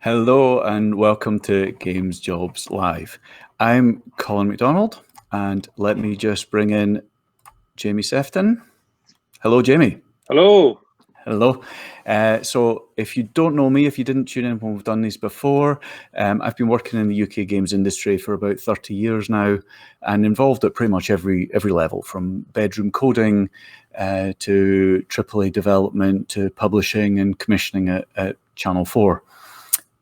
Hello and welcome to Games Jobs Live. I'm Colin McDonald, and let me just bring in Jamie Sefton. Hello, Jamie. Hello. Hello. So if you don't know me, if you didn't tune in when we've done these before, I've been working in the UK games industry for about 30 years now and involved at pretty much every level, from bedroom coding to AAA development to publishing and commissioning at Channel 4.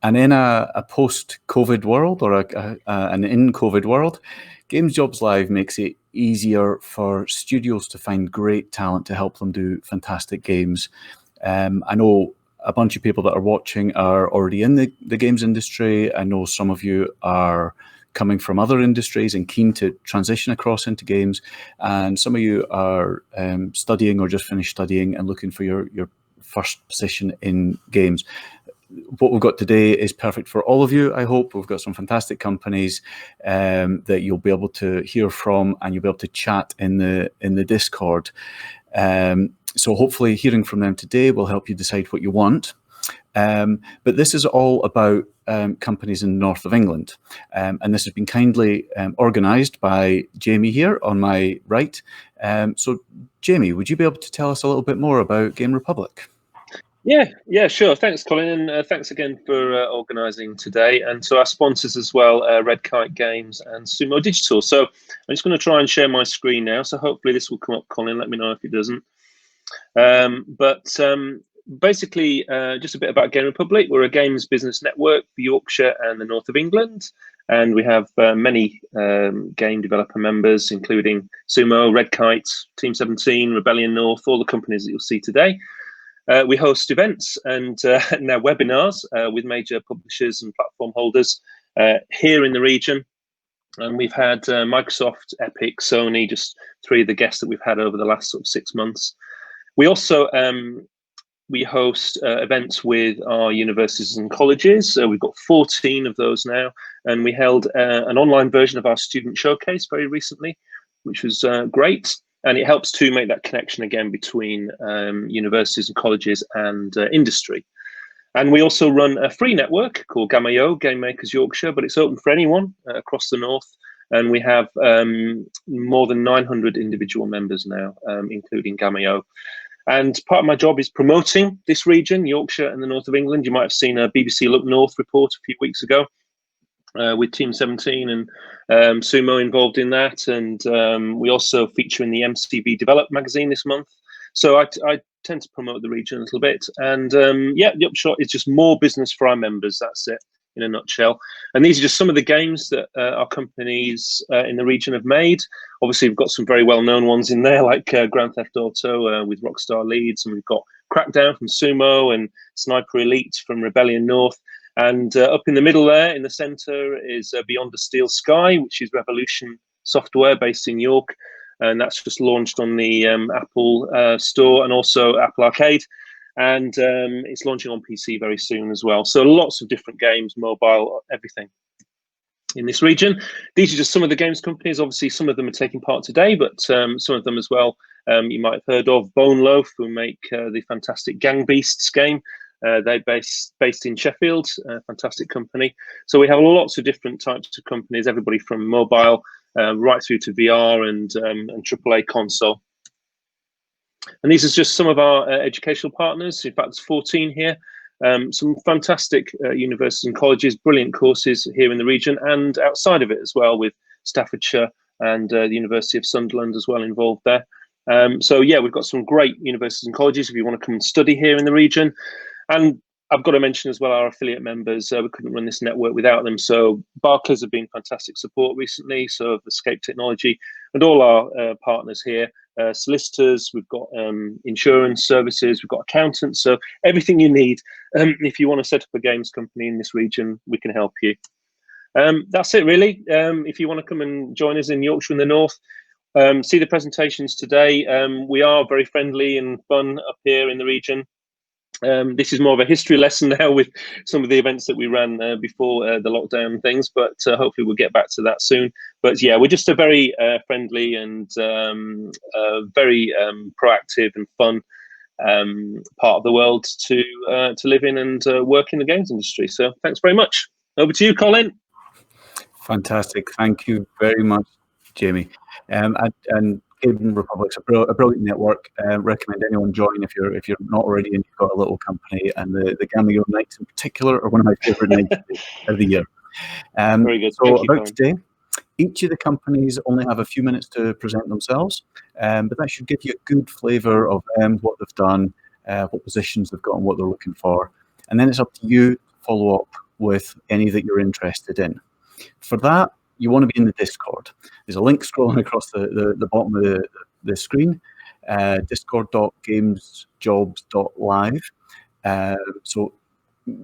And in a post-COVID world or an in-COVID world, Games Jobs Live makes it easier for studios to find great talent to help them do fantastic games. I know a bunch of people that are watching are already in the games industry. I know some of you are coming from other industries and keen to transition across into games. And some of you are studying or just finished studying and looking for your first position in games. What we've got today is perfect for all of you. I hope we've got some fantastic companies that you'll be able to hear from, and you'll be able to chat in the Discord. So hopefully hearing from them today will help you decide what you want. But this is all about companies in the north of England. And this has been kindly organised by Jamie here on my right. So Jamie, would you be able to tell us a little bit more about Game Republic? Yeah, sure. Thanks, Colin, and thanks again for organising today, and to our sponsors as well, Red Kite Games and SUMO Digital. So I'm just going to try and share my screen now. So hopefully this will come up, Colin. Let me know if it doesn't. Basically, just a bit about Game Republic. We're a games business network for Yorkshire and the north of England, and we have many game developer members, including SUMO, Red Kite, Team 17, Rebellion North, all the companies that you'll see today. We host events and now webinars with major publishers and platform holders here in the region. And we've had Microsoft, Epic, Sony, just three of the guests that we've had over the last sort of 6 months. We also we host events with our universities and colleges. We've got 14 of those now, and we held an online version of our student showcase very recently, which was great. And it helps to make that connection again between universities and colleges and industry. And we also run a free network called Gamma-Yo, Game Makers Yorkshire, but it's open for anyone across the north. And we have more than 900 individual members now, including Gamma-Yo. And part of my job is promoting this region, Yorkshire and the north of England. You might have seen a BBC Look North report a few weeks ago. With Team 17 and SUMO involved in that, and we also feature in the MCB Develop magazine this month. So I tend to promote the region a little bit, and yeah, the upshot is just more business for our members. That's it in a nutshell. And these are just some of the games that our companies in the region have made. Obviously, we've got some very well-known ones in there, like Grand Theft Auto with Rockstar Leeds, and we've got Crackdown from SUMO and Sniper Elite from Rebellion North. And up in the middle there, in the centre, is Beyond the Steel Sky, which is Revolution software based in York. And that's just launched on the Apple Store and also Apple Arcade. And it's launching on PC very soon as well. So lots of different games, mobile, everything in this region. These are just some of the games companies. Obviously, some of them are taking part today, but some of them as well you might have heard of. Bone Loaf, who make the fantastic Gang Beasts game. They're based in Sheffield, a fantastic company. So we have lots of different types of companies, everybody from mobile right through to VR and AAA console. And these are just some of our educational partners. In fact, there's 14 here. Some fantastic universities and colleges, brilliant courses here in the region and outside of it as well, with Staffordshire and the University of Sunderland as well involved there. So yeah, we've got some great universities and colleges if you want to come and study here in the region. And I've got to mention as well our affiliate members. We couldn't run this network without them. So Barclays have been fantastic support recently. So have Escape Technology and all our partners here. Solicitors, we've got insurance services, we've got accountants. So everything you need. If you want to set up a games company in this region, we can help you. That's it really. If you want to come and join us in Yorkshire in the north, see the presentations today. We are very friendly and fun up here in the region. This is more of a history lesson now with some of the events that we ran before the lockdown things, but hopefully we'll get back to that soon. But yeah, we're just a very friendly and very proactive and fun part of the world to live in and work in the games industry. So thanks very much. Over to you, Colin. Fantastic. Thank you very much, Jamie. And Gaming Republic's a brilliant network. Recommend anyone join if you're not already and you've got a little company. And the Gaming nights in particular are one of my favourite nights of the year. Very good. So Thank you, about Colin. today, each of the companies only have a few minutes to present themselves, but that should give you a good flavour of what they've done, what positions they've got and what they're looking for. And then it's up to you to follow up with any that you're interested in. For that, you want to be in the Discord. There's a link scrolling across the bottom of the screen, discord.gamesjobs.live. So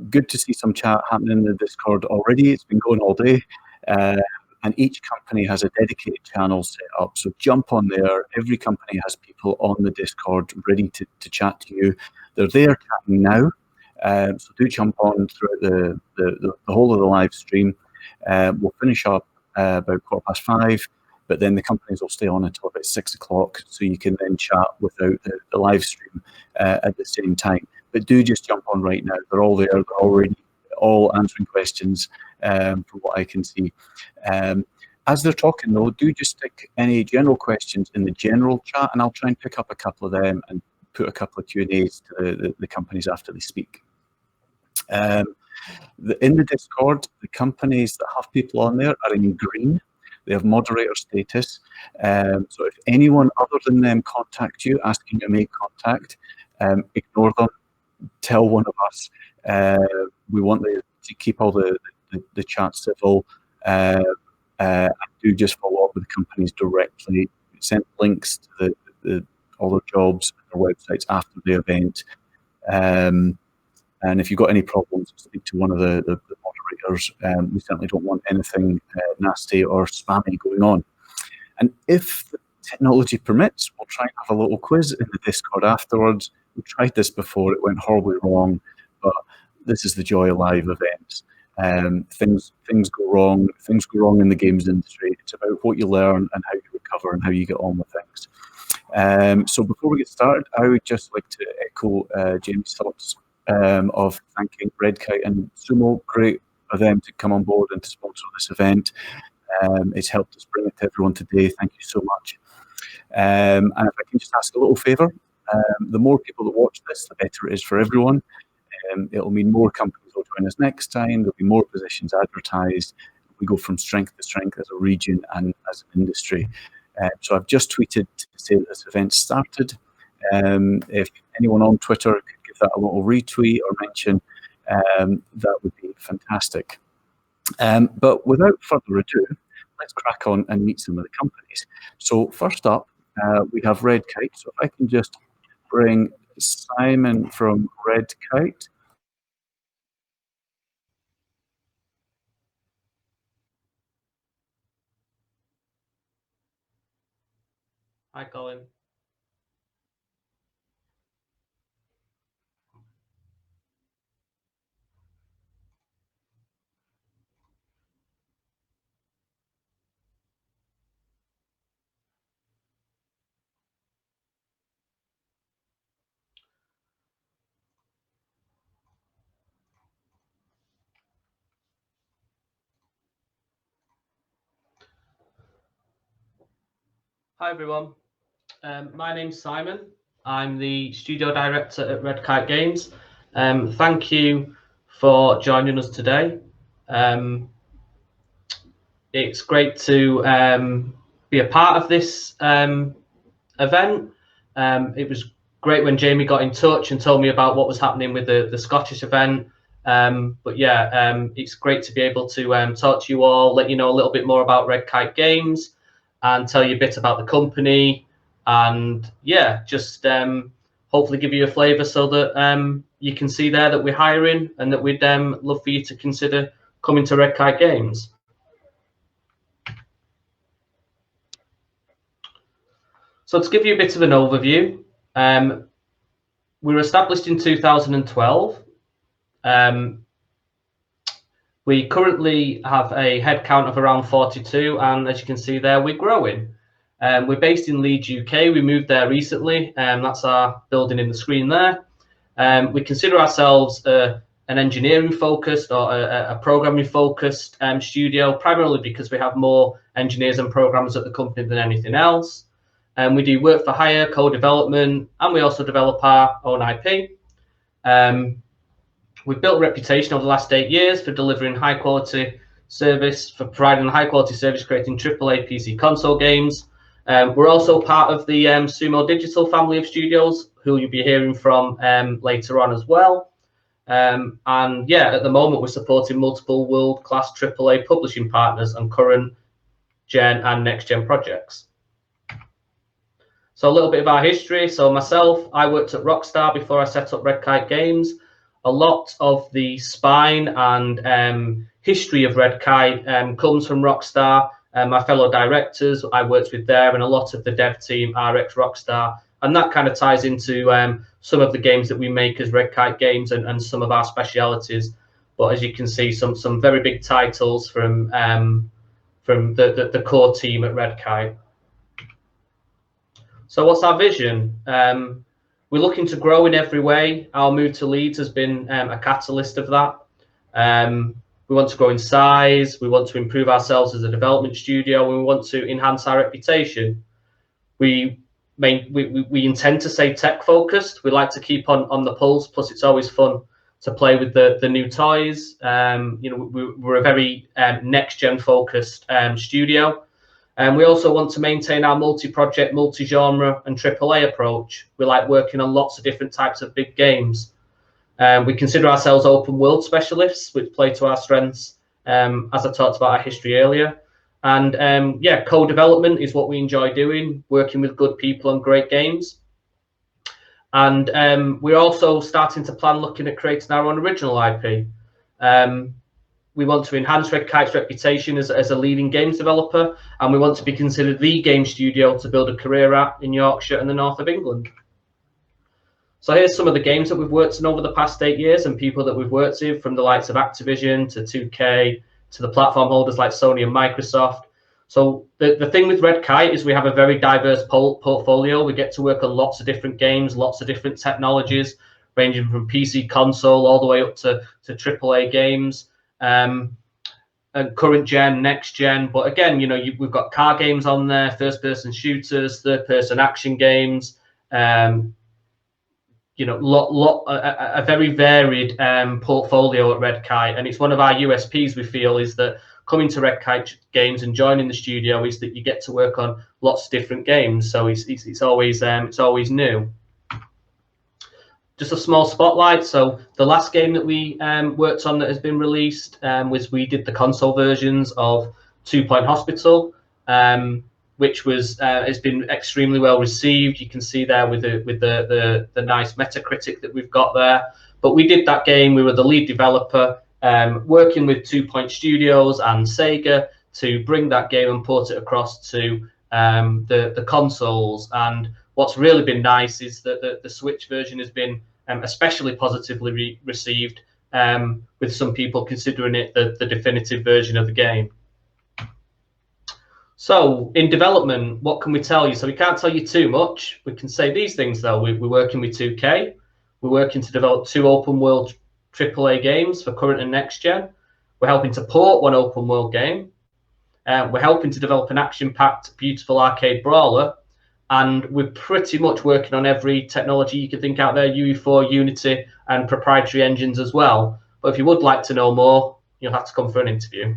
good to see some chat happening in the Discord already. It's been going all day. And each company has a dedicated channel set up. So jump on there. Every company has people on the Discord ready to chat to you. They're there chatting now. So do jump on throughout the whole of the live stream. We'll finish up about 5:15, but then the companies will stay on until about 6 o'clock, so you can then chat without the live stream at the same time. But do just jump on right now. They're all there. They're already all answering questions from what I can see. As they're talking, though, do just stick any general questions in the general chat, and I'll try and pick up a couple of them and put a couple of Q&As to the companies after they speak. In the Discord, the companies that have people on there are in green. They have moderator status. So if anyone other than them contact you asking to make contact, ignore them. Tell one of us. We want to keep all the chat civil. And do just follow up with the companies directly. Send links to all their jobs and their websites after the event. And if you've got any problems, speak to one of the moderators. We certainly don't want anything nasty or spammy going on. And if the technology permits, we'll try and have a little quiz in the Discord afterwards. We tried this before, it went horribly wrong, but this is the joy of live events. Things go wrong. Things go wrong in the games industry. It's about what you learn and how you recover and how you get on with things. So before we get started, I would just like to echo Jamie's thoughts of thanking Red Kite and SUMO. Great for them to come on board and to sponsor this event. It's helped us bring it to everyone today. Thank you so much. And if I can just ask a little favour, the more people that watch this, the better it is for everyone. It'll mean more companies will join us next time. There'll be more positions advertised. We go from strength to strength as a region and as an industry. So I've just tweeted to say that this event started. If anyone on Twitter could give that a little retweet or mention, that would be fantastic. But without further ado, let's crack on and meet some of the companies. So first up, we have Red Kite. So if I can just bring Simon from Red Kite. Hi, Colin. Hi, everyone. My name's Simon. I'm the studio director at Red Kite Games. Thank you for joining us today. It's great to be a part of this event. It was great when Jamie got in touch and told me about what was happening with the Scottish event. But yeah, it's great to be able to talk to you all, let you know a little bit more about Red Kite Games and tell you a bit about the company. And yeah, just hopefully give you a flavour so that you can see there that we're hiring and that we'd love for you to consider coming to Red Kite Games. So to give you a bit of an overview, we were established in 2012. We currently have a headcount of around 42, and as you can see there, we're growing. We're based in Leeds, UK. We moved there recently. That's our building in the screen there. We consider ourselves an engineering focused or a programming focused studio, primarily because we have more engineers and programmers at the company than anything else. We do work for hire, co-development, and we also develop our own IP. We've built a reputation over the last 8 years for delivering high quality service, for providing a high quality service, creating AAA PC console games. We're also part of the SUMO Digital family of studios, who you'll be hearing from later on as well. And yeah, at the moment, we're supporting multiple world-class AAA publishing partners and current gen and next gen projects. So a little bit of our history. So myself, I worked at Rockstar before I set up Red Kite Games. A lot of the spine and history of Red Kite comes from Rockstar. My fellow directors I worked with there, and a lot of the dev team are ex-Rockstar, and that kind of ties into some of the games that we make as Red Kite Games and some of our specialities. But as you can see, some very big titles from the core team at Red Kite. So what's our vision? We're looking to grow in every way. Our move to Leeds has been a catalyst of that. We want to grow in size. We want to improve ourselves as a development studio. We want to enhance our reputation. We intend to stay tech focused. We like to keep on the pulse. Plus, it's always fun to play with the new toys. You know, we're a very next gen focused studio. And we also want to maintain our multi-project, multi-genre and AAA approach. We like working on lots of different types of big games. We consider ourselves open world specialists, which play to our strengths, as I talked about our history earlier. And yeah, co-development is what we enjoy doing, working with good people and great games. And we're also starting to plan looking at creating our own original IP. We want to enhance Red Kite's reputation as a leading games developer, and we want to be considered the game studio to build a career at in Yorkshire and the north of England. So here's some of the games that we've worked on over the past 8 years and people that we've worked with, from the likes of Activision to 2K to the platform holders like Sony and Microsoft. So the thing with Red Kite is we have a very diverse portfolio. We get to work on lots of different games, lots of different technologies, ranging from PC console all the way up to AAA games. And current gen, next gen, but again, you know, we've got car games on there, first-person shooters, third-person action games. You know, a very varied portfolio at Red Kite, and it's one of our USPs. We feel is that coming to Red Kite Games and joining the studio is that you get to work on lots of different games. So it's always new. Just a small spotlight. So the last game that we worked on that has been released was we did the console versions of 2 Point Hospital, which was has been extremely well received. You can see there with the nice Metacritic that we've got there. But we did that game. We were the lead developer, working with 2 Point Studios and Sega to bring that game and port it across to the consoles. And what's really been nice is that the Switch version has been especially positively received, with some people considering it the definitive version of the game. So in development, what can we tell you? So we can't tell you too much. We can say these things though. We're working with 2K. We're working to develop 2 open world AAA games for current and next gen. We're helping to port 1 open world game. We're helping to develop an action-packed, beautiful arcade brawler. And we're pretty much working on every technology you can think out there, UE4, Unity, and proprietary engines as well. But if you would like to know more, you'll have to come for an interview.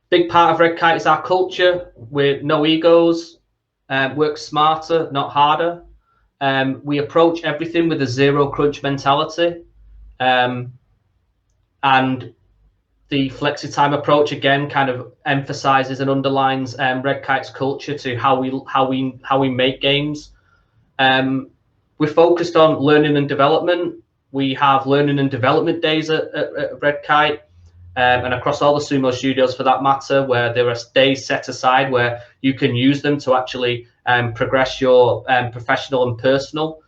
Big part of Red Kite is our culture. We're no egos, work smarter, not harder. We approach everything with a zero crunch mentality. And the flexi-time approach again kind of emphasizes and underlines Red Kite's culture to how we make games. We're focused on learning and development. We have learning and development days at Red Kite, and across all the SUMO studios for that matter, where there are days set aside where you can use them to actually progress your professional and personal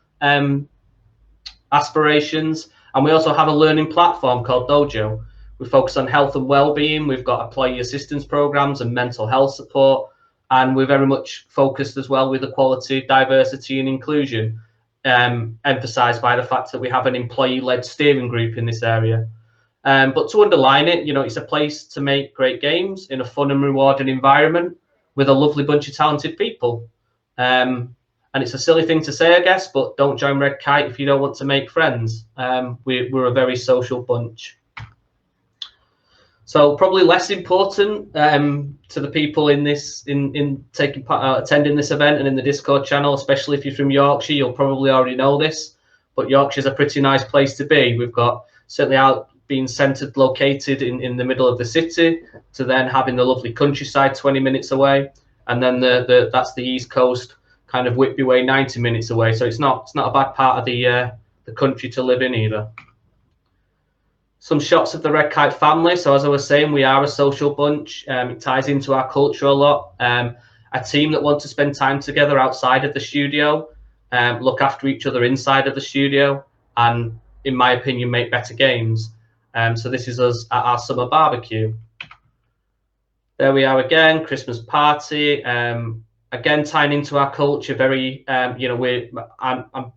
aspirations. And we also have a learning platform called Dojo. We focus on health and well-being. We've got employee assistance programs and mental health support. and we're very much focused as well with equality, diversity, and inclusion, emphasised by the fact that we have an employee-led steering group in this area. But to underline it, it's a place to make great games in a fun and rewarding environment with a lovely bunch of talented people. And it's a silly thing to say, I guess, but don't join Red Kite if you don't want to make friends. We're a very social bunch. So probably less important to the people in this, in taking part, attending this event and in the Discord channel, especially if you're from Yorkshire, you'll probably already know this. But Yorkshire's a pretty nice place to be. We've got certainly out being centred, located in the middle of the city, to then having the lovely countryside 20 minutes away, and then that's the East Coast, kind of Whitby way 90 minutes away. So it's not a bad part of the country to live in either. Some shots of the Red Kite family. So as I was saying, we are a social bunch. It ties into our culture a lot. A team that want to spend time together outside of the studio, look after each other inside of the studio, and in my opinion, make better games. So this is us at our summer barbecue. There we are again, Christmas party. Again, tying into our culture, very, I'm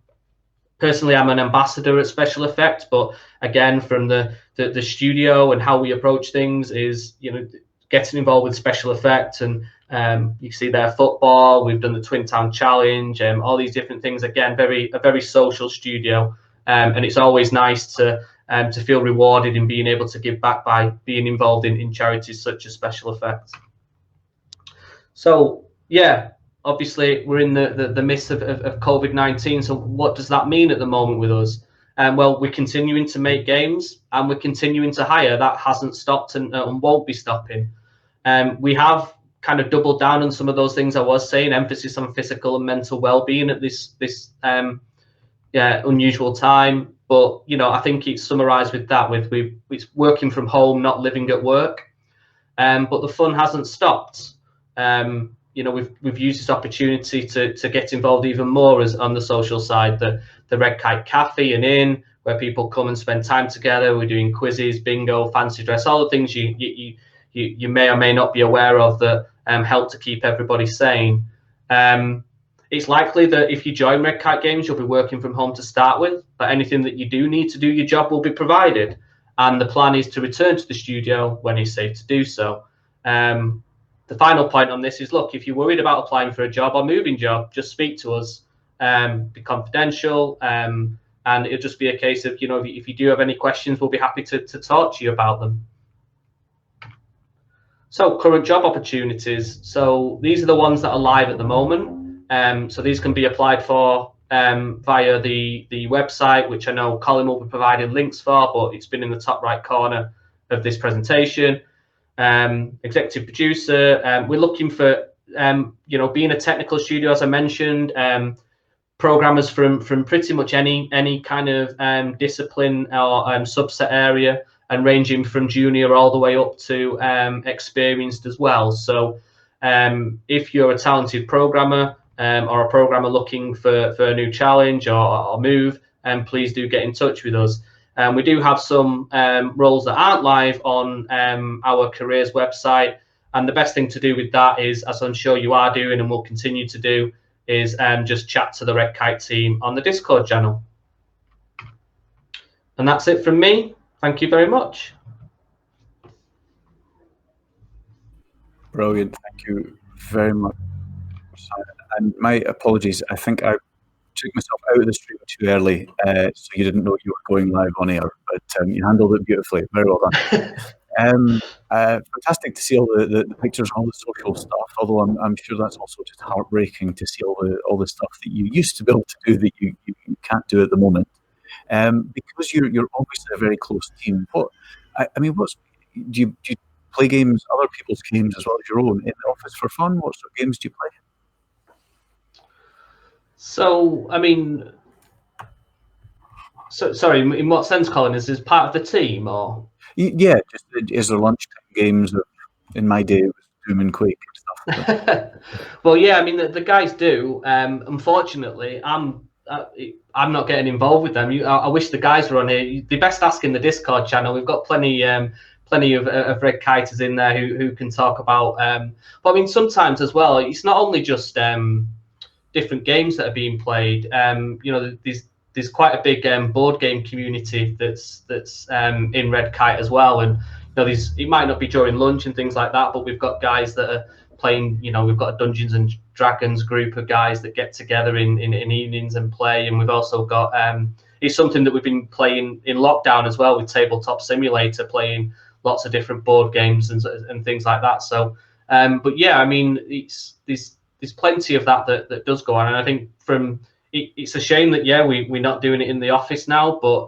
personally, I'm an ambassador at Special Effects, but again, from the studio and how we approach things is, getting involved with special effects, and you see there football. We've done the Twin Town Challenge, all these different things. Again, a very social studio, and it's always nice to feel rewarded in being able to give back by being involved in charities such as Special Effects. So yeah, obviously we're in the midst of COVID-19. So what does that mean at the moment with us? Well, we're continuing to make games and we're continuing to hire. That hasn't stopped and won't be stopping. We have kind of doubled down on some of those things I was saying, emphasis on physical and mental well-being at this unusual time. But I think it's summarised with that, it's working from home, not living at work. But the fun hasn't stopped. We've used this opportunity to get involved even more on the social side. The Red Kite Cafe and Inn, where people come and spend time together. We're doing quizzes, bingo, fancy dress, all the things you may or may not be aware of that help to keep everybody sane. It's likely that if you join Red Kite Games, you'll be working from home to start with, but anything that you do need to do your job will be provided. And the plan is to return to the studio when it's safe to do so. The final point on this is, look, if you're worried about applying for a job or moving job, just speak to us, be confidential, and it'll just be a case of, if you do have any questions, we'll be happy to talk to you about them. So current job opportunities. So these are the ones that are live at the moment. So these can be applied for via the website, which I know Colin will be providing links for, but it's been in the top right corner of this presentation. Executive producer. We're looking for, being a technical studio, as I mentioned, programmers from pretty much any kind of discipline or subset area, and ranging from junior all the way up to experienced as well. So if you're a talented programmer or a programmer looking for a new challenge or move, please do get in touch with us. We do have some roles that aren't live on our careers website, and the best thing to do with that is, as I'm sure you are doing and will continue to do, is just chat to the Red Kite team on the Discord channel. And that's it from me. Thank you very much. Brilliant. Thank you very much, Simon. And my apologies. I think I took myself out of the stream too early, so you didn't know you were going live on air, but you handled it beautifully. Very well done. Fantastic to see all the pictures and all the social stuff, although I'm sure that's also just heartbreaking to see all the stuff that you used to be able to do that you can't do at the moment. Because you're obviously a very close team. Do you play games, other people's games as well as your own, in the office for fun? What sort of games do you play? So, sorry, in what sense, Colin? Is this part of the team, or? Yeah, just is there lunchtime games that in my day was Doom and Quake and stuff? Well, yeah, the guys do. Unfortunately, I'm not getting involved with them. I wish the guys were on here. They're best asking the Discord channel. We've got plenty plenty of red kiters in there who can talk about. But I mean, sometimes as well, it's not only just different games that are being played. You know, there's quite a big board game community that's in Red Kite as well, and you know, it might not be during lunch and things like that, but we've got guys that are playing. You know, we've got a Dungeons and Dragons group of guys that get together in evenings and play, and we've also got it's something that we've been playing in lockdown as well with Tabletop Simulator, playing lots of different board games and things like that. So, but yeah, I mean, there's plenty of that does go on, and I think it's a shame that we're not doing it in the office now, but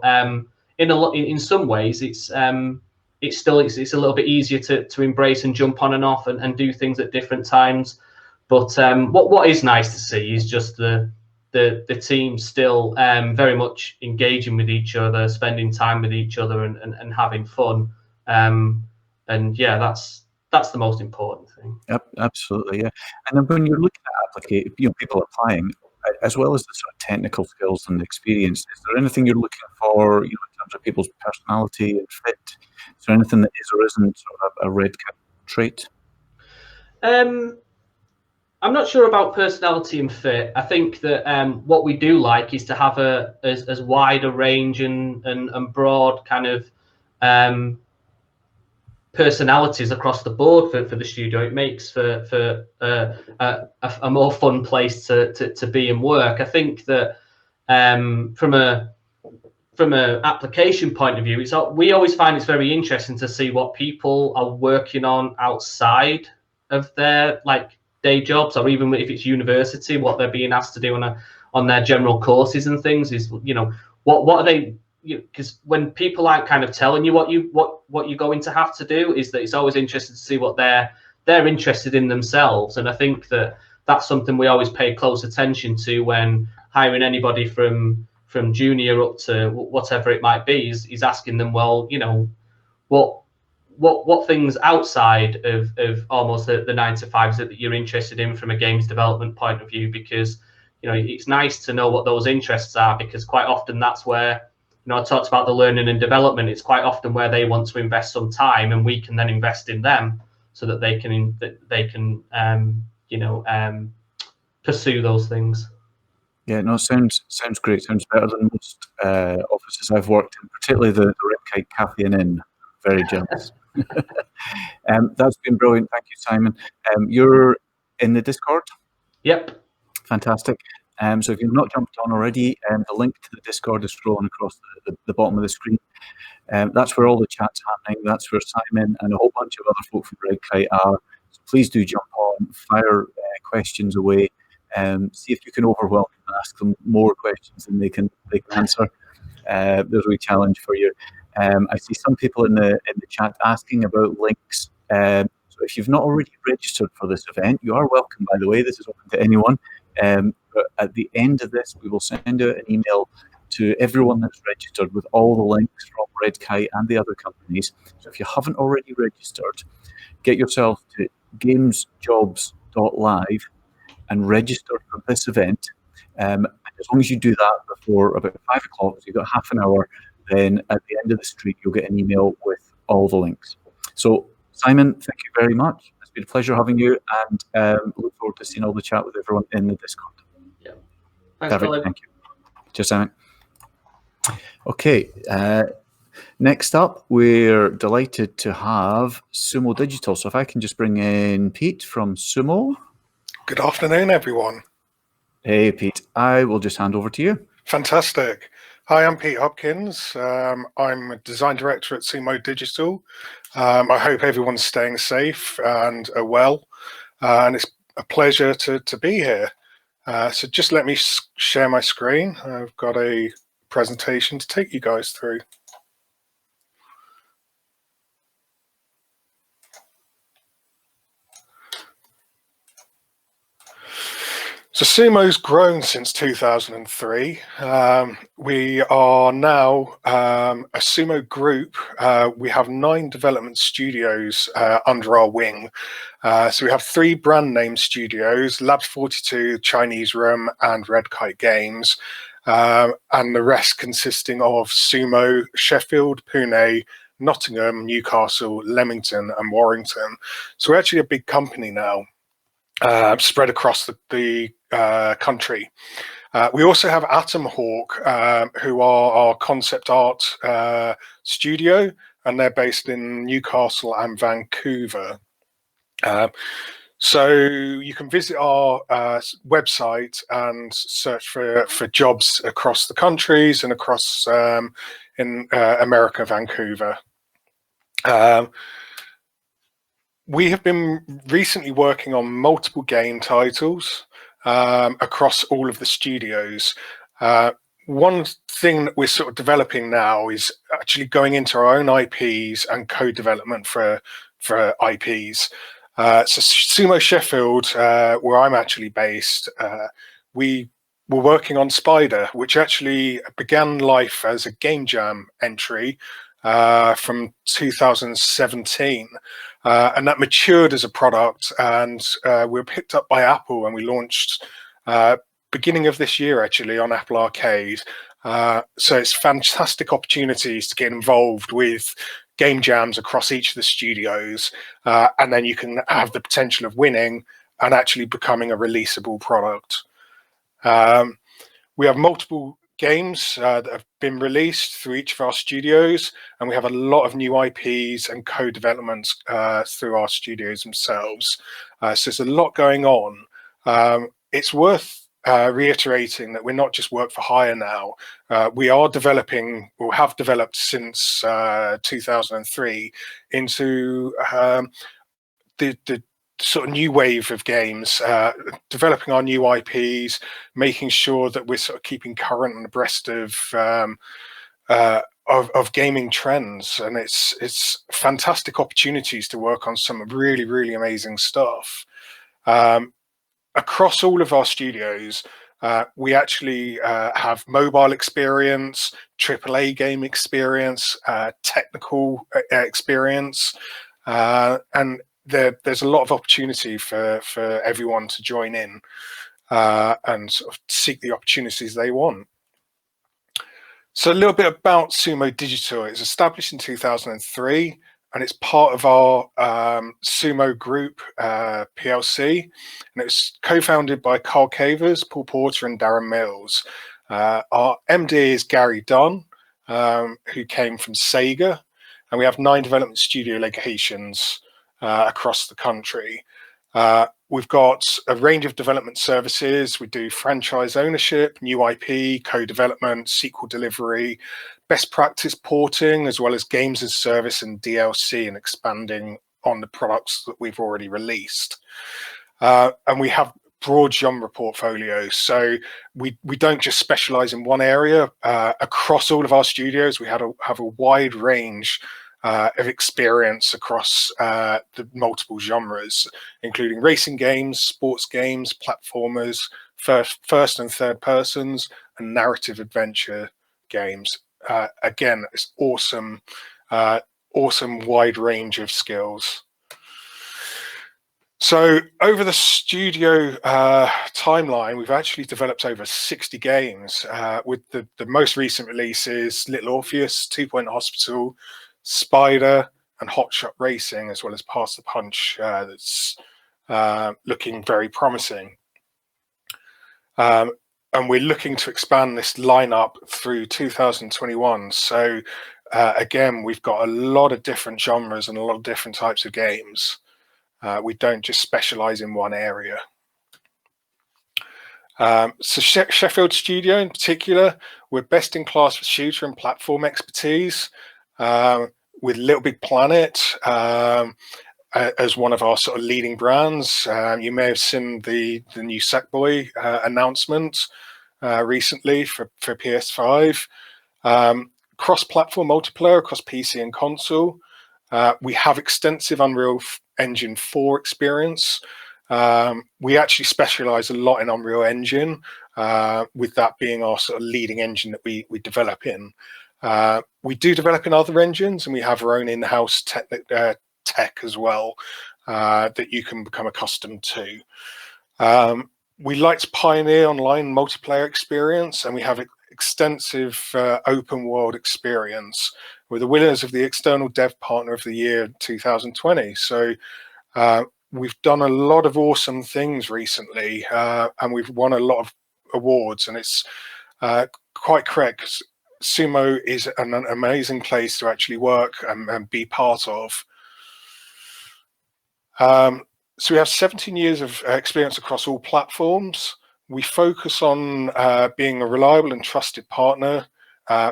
in some ways it's still a little bit easier to embrace and jump on and off and do things at different times. But what is nice to see is just the team still very much engaging with each other, spending time with each other, and having fun. And yeah, that's the most important thing. Yep, absolutely, yeah. And then when you're looking at people applying, as well as the sort of technical skills and experience, is there anything you're looking for, in terms of people's personality and fit? Is there anything that is or isn't sort of a red kite trait? I'm not sure about personality and fit. I think that what we do like is to have as wide a range and broad kind of personalities across the board for the studio. It makes for a more fun place to be and work. I think that from an application point of view, we always find it's very interesting to see what people are working on outside of their day jobs, or even if it's university, what they're being asked to do on their general courses and things. Is what are they? Because when people aren't kind of telling you what you're going to have to do, is that it's always interesting to see what they're interested in themselves. And I think that's something we always pay close attention to when hiring anybody from junior up to whatever it might be. Is asking them, well, what things outside of almost the 9 to 5s that you're interested in from a games development point of view, because it's nice to know what those interests are, because quite often that's where I talked about the learning and development. It's quite often where they want to invest some time, and we can then invest in them so that they can pursue those things. Yeah, no, sounds great. Sounds better than most offices I've worked in, particularly the Red Kite Cafe and Inn. Very jealous. That's been brilliant. Thank you, Simon. You're in the Discord? Yep. Fantastic. So if you've not jumped on already, the link to the Discord is scrolling across the bottom of the screen. That's where all the chat's happening. That's where Simon and a whole bunch of other folk from Red Kite are. So please do jump on, fire questions away. See if you can overwhelm them and ask them more questions than they can answer. There's a wee challenge for you. I see some people in the chat asking about links. So if you've not already registered for this event, you are welcome, by the way. This is open to anyone. But at the end of this, we will send out an email to everyone that's registered with all the links from Red Kite and the other companies. So if you haven't already registered, get yourself to gamesjobs.live and register for this event. And as long as you do that before about 5 o'clock, so you've got half an hour, then at the end of the street, you'll get an email with all the links. So Simon, thank you very much. It's been a pleasure having you, and look forward to seeing all the chat with everyone in the Discord. Yeah. Thanks, perfect. Thank you. Cheers, Simon. Okay. Next up, we're delighted to have SUMO Digital. So if I can just bring in Pete from SUMO. Good afternoon, everyone. Hey, Pete. I will just hand over to you. Fantastic. Hi, I'm Pete Hopkins. I'm a design director at SUMO Digital. I hope everyone's staying safe and well, and it's a pleasure to be here. So just let me share my screen. I've got a presentation to take you guys through. So SUMO's grown since 2003. We are now a SUMO group. We have 9 development studios under our wing. So we have 3 brand name studios, Labs 42, Chinese Room, and Red Kite Games. And the rest consisting of SUMO, Sheffield, Pune, Nottingham, Newcastle, Leamington, and Warrington. So we're actually a big company now, spread across the country. We also have Atom Hawk, who are our concept art studio, and they're based in Newcastle and Vancouver. So you can visit our website and search for jobs across the countries and across in America, Vancouver. We have been recently working on multiple game titles across all of the studios. One thing that we're sort of developing now is actually going into our own IPs and co-development for IPs. So SUMO Sheffield, where I'm actually based, we were working on Spider, which actually began life as a game jam entry from 2017, and that matured as a product, and we were picked up by Apple, and we launched beginning of this year actually on Apple Arcade. So it's fantastic opportunities to get involved with game jams across each of the studios, and then you can have the potential of winning and actually becoming a releasable product. We have multiple games that have been released through each of our studios, and we have a lot of new IPs and co-developments through our studios themselves. So there's a lot going on. It's worth reiterating that we're not just work for hire now. We are developing, or have developed since 2003, into the sort of new wave of games, developing our new IPs, making sure that we're sort of keeping current and abreast of gaming trends, and it's fantastic opportunities to work on some really, really amazing stuff. Across all of our studios, we actually have mobile experience, AAA game experience, technical experience, and there's a lot of opportunity for everyone to join in and sort of seek the opportunities they want. So a little bit about SUMO Digital. It's established in 2003, and it's part of our SUMO Group PLC, and it was co-founded by Carl Cavers, Paul Porter, and Darren Mills. Our MD is Gary Dunn, who came from Sega, and we have 9 development studio locations across the country. We've got a range of development services. We do franchise ownership, new IP, co-development, sequel delivery, best practice porting, as well as games as service and DLC, and expanding on the products that we've already released. And we have broad genre portfolios, so we don't just specialize in one area. Across all of our studios, we have a wide range of experience across the multiple genres, including racing games, sports games, platformers, first and third persons, and narrative adventure games. Again, it's awesome wide range of skills. So over the studio timeline, we've actually developed over 60 games, with the most recent releases Little Orpheus, 2 Point Hospital, Spider, and Hot Shot Racing, as well as Pass the Punch, that's looking very promising. And we're looking to expand this lineup through 2021. So again, we've got a lot of different genres and a lot of different types of games. We don't just specialize in one area. So Sheffield Studio in particular, we're best in class for shooter and platform expertise, with Little Big Planet as one of our sort of leading brands. You may have seen the new Sackboy announcement recently for PS5. Cross-platform multiplayer across PC and console. We have extensive Unreal Engine 4 experience. We actually specialize a lot in Unreal Engine, with that being our sort of leading engine that we develop in. We do develop in other engines, and we have our own in-house tech as well that you can become accustomed to. We like to pioneer online multiplayer experience, and we have extensive open world experience. We're the winners of the External Dev Partner of the Year 2020. So we've done a lot of awesome things recently, and we've won a lot of awards, and it's quite correct. SUMO is an amazing place to actually work and be part of. So we have 17 years of experience across all platforms. We focus on being a reliable and trusted partner.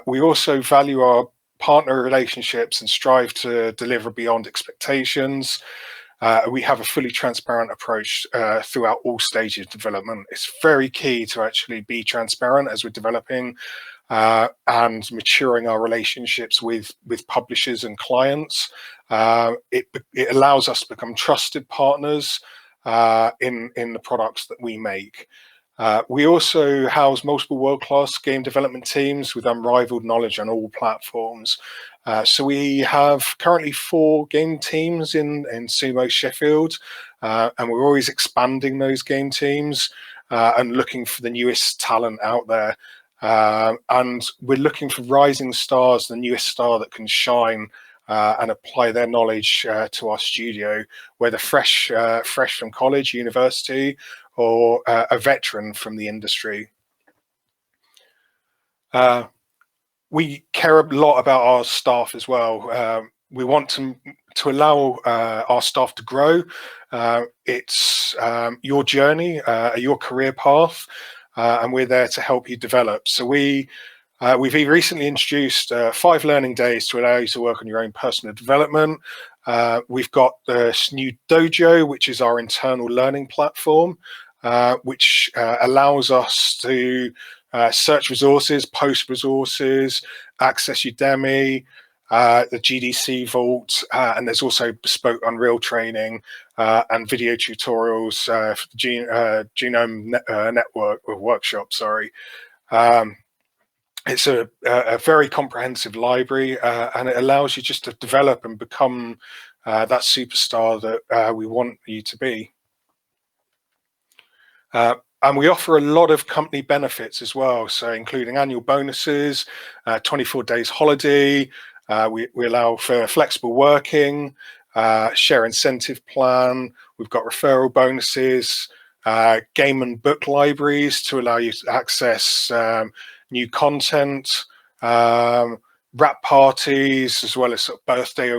We also value our partner relationships and strive to deliver beyond expectations. We have a fully transparent approach throughout all stages of development. It's very key to actually be transparent as we're developing and maturing our relationships with publishers and clients. It allows us to become trusted partners in the products that we make. We also house multiple world-class game development teams with unrivaled knowledge on all platforms. So we have currently 4 game teams in SUMO Sheffield, and we're always expanding those game teams and looking for the newest talent out there. And we're looking for rising stars, the newest star that can shine and apply their knowledge to our studio, whether fresh from college, university, or a veteran from the industry. We care a lot about our staff as well. We want to allow our staff to grow. It's your journey, your career path, and we're there to help you develop. So we've recently introduced 5 learning days to allow you to work on your own personal development. We've got this new dojo, which is our internal learning platform, which allows us to search resources, post resources, access Udemy, the GDC Vault, and there's also bespoke Unreal training and video tutorials for the Genome Network or Workshop. Sorry. It's a very comprehensive library, and it allows you just to develop and become that superstar that we want you to be. And we offer a lot of company benefits as well, so including annual bonuses, 24 days holiday. We allow for flexible working, share incentive plan. We've got referral bonuses, game and book libraries to allow you to access new content, wrap parties, as well as sort of birthday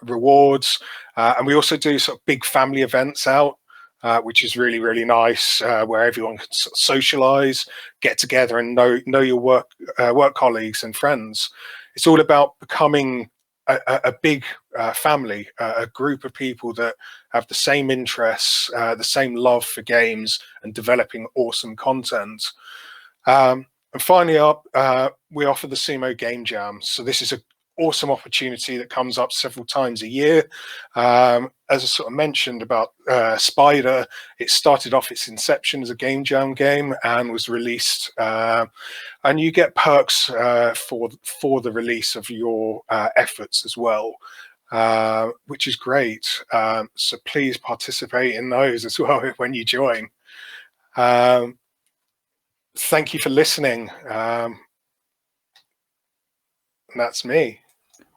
rewards. And we also do sort of big family events out, which is really, really nice, where everyone can sort of socialize, get together and know your work colleagues and friends. It's all about becoming a big family, a group of people that have the same interests, the same love for games and developing awesome content. And finally up, we offer the SUMO Game Jam. So this is an awesome opportunity that comes up several times a year. As I sort of mentioned about Spider, it started off its inception as a game jam game and was released. And you get perks for the release of your efforts as well, which is great. So please participate in those as well when you join. Thank you for listening. And that's me.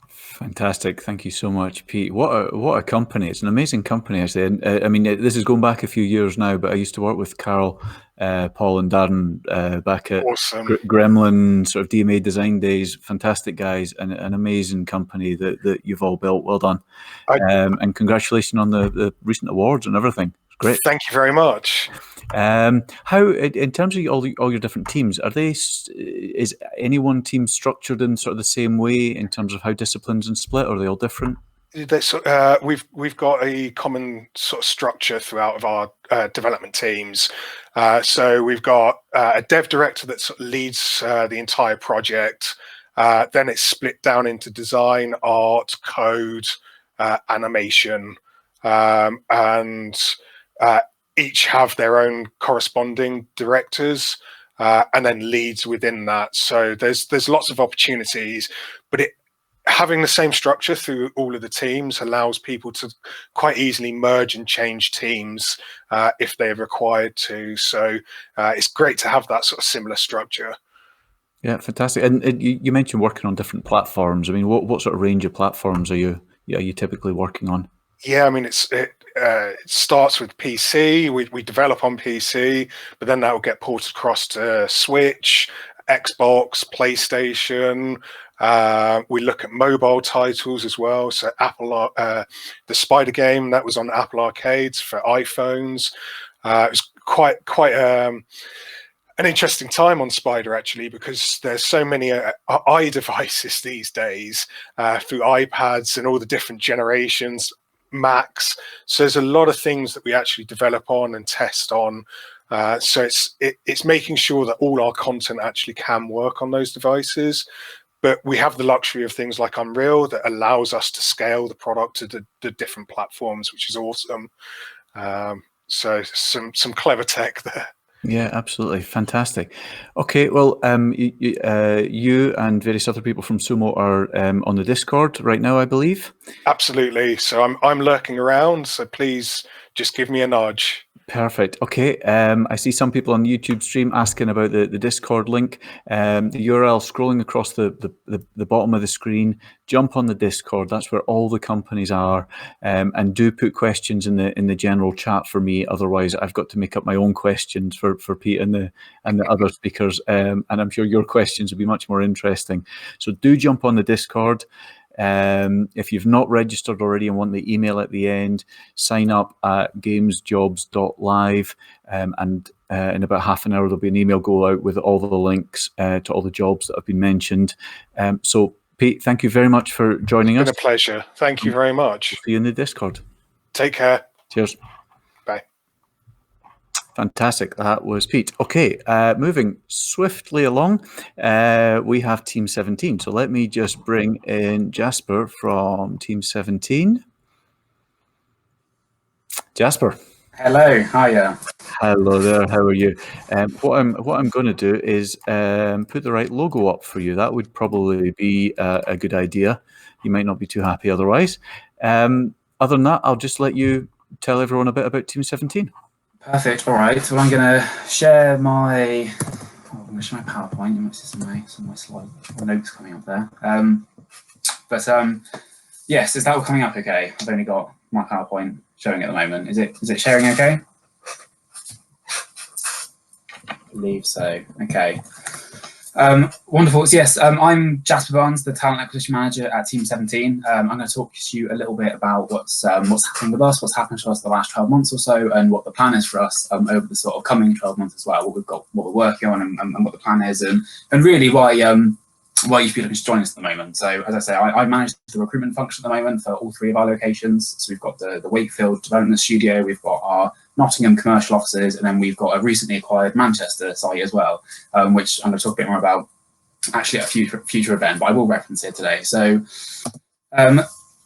Fantastic. Thank you so much, Pete. What a company. It's an amazing company, actually. And I mean, this is going back a few years now, but I used to work with Carol, Paul and Darren back at Awesome. Gremlin, sort of DMA design days. Fantastic guys, and an amazing company that you've all built. Well done. And congratulations on the recent awards and everything. It's great. Thank you very much. How, in terms of all your different teams, is any one team structured in sort of the same way in terms of how disciplines and split, or are they all different? We've got a common sort of structure throughout of our development teams. So we've got a dev director that sort of leads the entire project. Then it's split down into design, art, code, animation, and each have their own corresponding directors and then leads within that. So there's lots of opportunities, but having the same structure through all of the teams allows people to quite easily merge and change teams if they're required to. So it's great to have that sort of similar structure. Yeah, fantastic. And you mentioned working on different platforms. I mean, what sort of range of platforms are you typically working on? Yeah, I mean, it starts with PC. We develop on PC, but then that will get ported across to Switch, Xbox, PlayStation. We look at mobile titles as well. So the Spider game that was on Apple Arcades for iPhones. It was quite an interesting time on Spider, actually, because there's so many iDevices these days, through iPads and all the different generations, Macs. So there's a lot of things that we actually develop on and test on. So it's making sure that all our content actually can work on those devices. But we have the luxury of things like Unreal that allows us to scale the product to the different platforms, which is awesome. So some clever tech there. Yeah, absolutely. Fantastic. Okay, well, you and various other people from SUMO are on the Discord right now, I believe. Absolutely. So I'm lurking around. So please just give me a nudge. Perfect. Okay. I see some people on the YouTube stream asking about the Discord link. The URL scrolling across the bottom of the screen. Jump on the Discord. That's where all the companies are. And do put questions in the general chat for me. Otherwise, I've got to make up my own questions for Pete and the other speakers. And I'm sure your questions will be much more interesting. So do jump on the Discord. If you've not registered already and want the email at the end, sign up at gamesjobs.live, and in about half an hour there'll be an email go out with all the links to all the jobs that have been mentioned. So Pete, thank you very much for joining us. It's been a pleasure. Thank you very much. See you in the Discord. Take care. Cheers. Bye. Fantastic. That was Pete. Okay, moving swiftly along, we have Team 17. So let me just bring in Jasper from Team 17. Jasper. Hello, hiya. Hello there. How are you? What I'm going to do is put the right logo up for you. That would probably be a good idea. You might not be too happy otherwise. Other than that, I'll just let you tell everyone a bit about Team 17. Perfect. All right. Well, I'm going to share my. I'm going to share my PowerPoint. You might see some of my slide notes coming up there. Yes, is that all coming up okay? I've only got my PowerPoint showing at the moment. Is it sharing okay? I believe so. Okay. Wonderful. So yes, I'm Jasper Barnes, the Talent Acquisition Manager at Team 17. I'm going to talk to you a little bit about what's happening with us, what's happened to us the last 12 months or so, and what the plan is for us over the sort of coming 12 months as well, what we're working on and what the plan is, and really why you should be looking to join us at the moment. So as I say, I manage the recruitment function at the moment for all three of our locations. So we've got the Wakefield Development Studio, we've got our Nottingham commercial offices, and then we've got a recently acquired Manchester site as well, which I'm going to talk a bit more about actually at a future event, but I will reference it today. So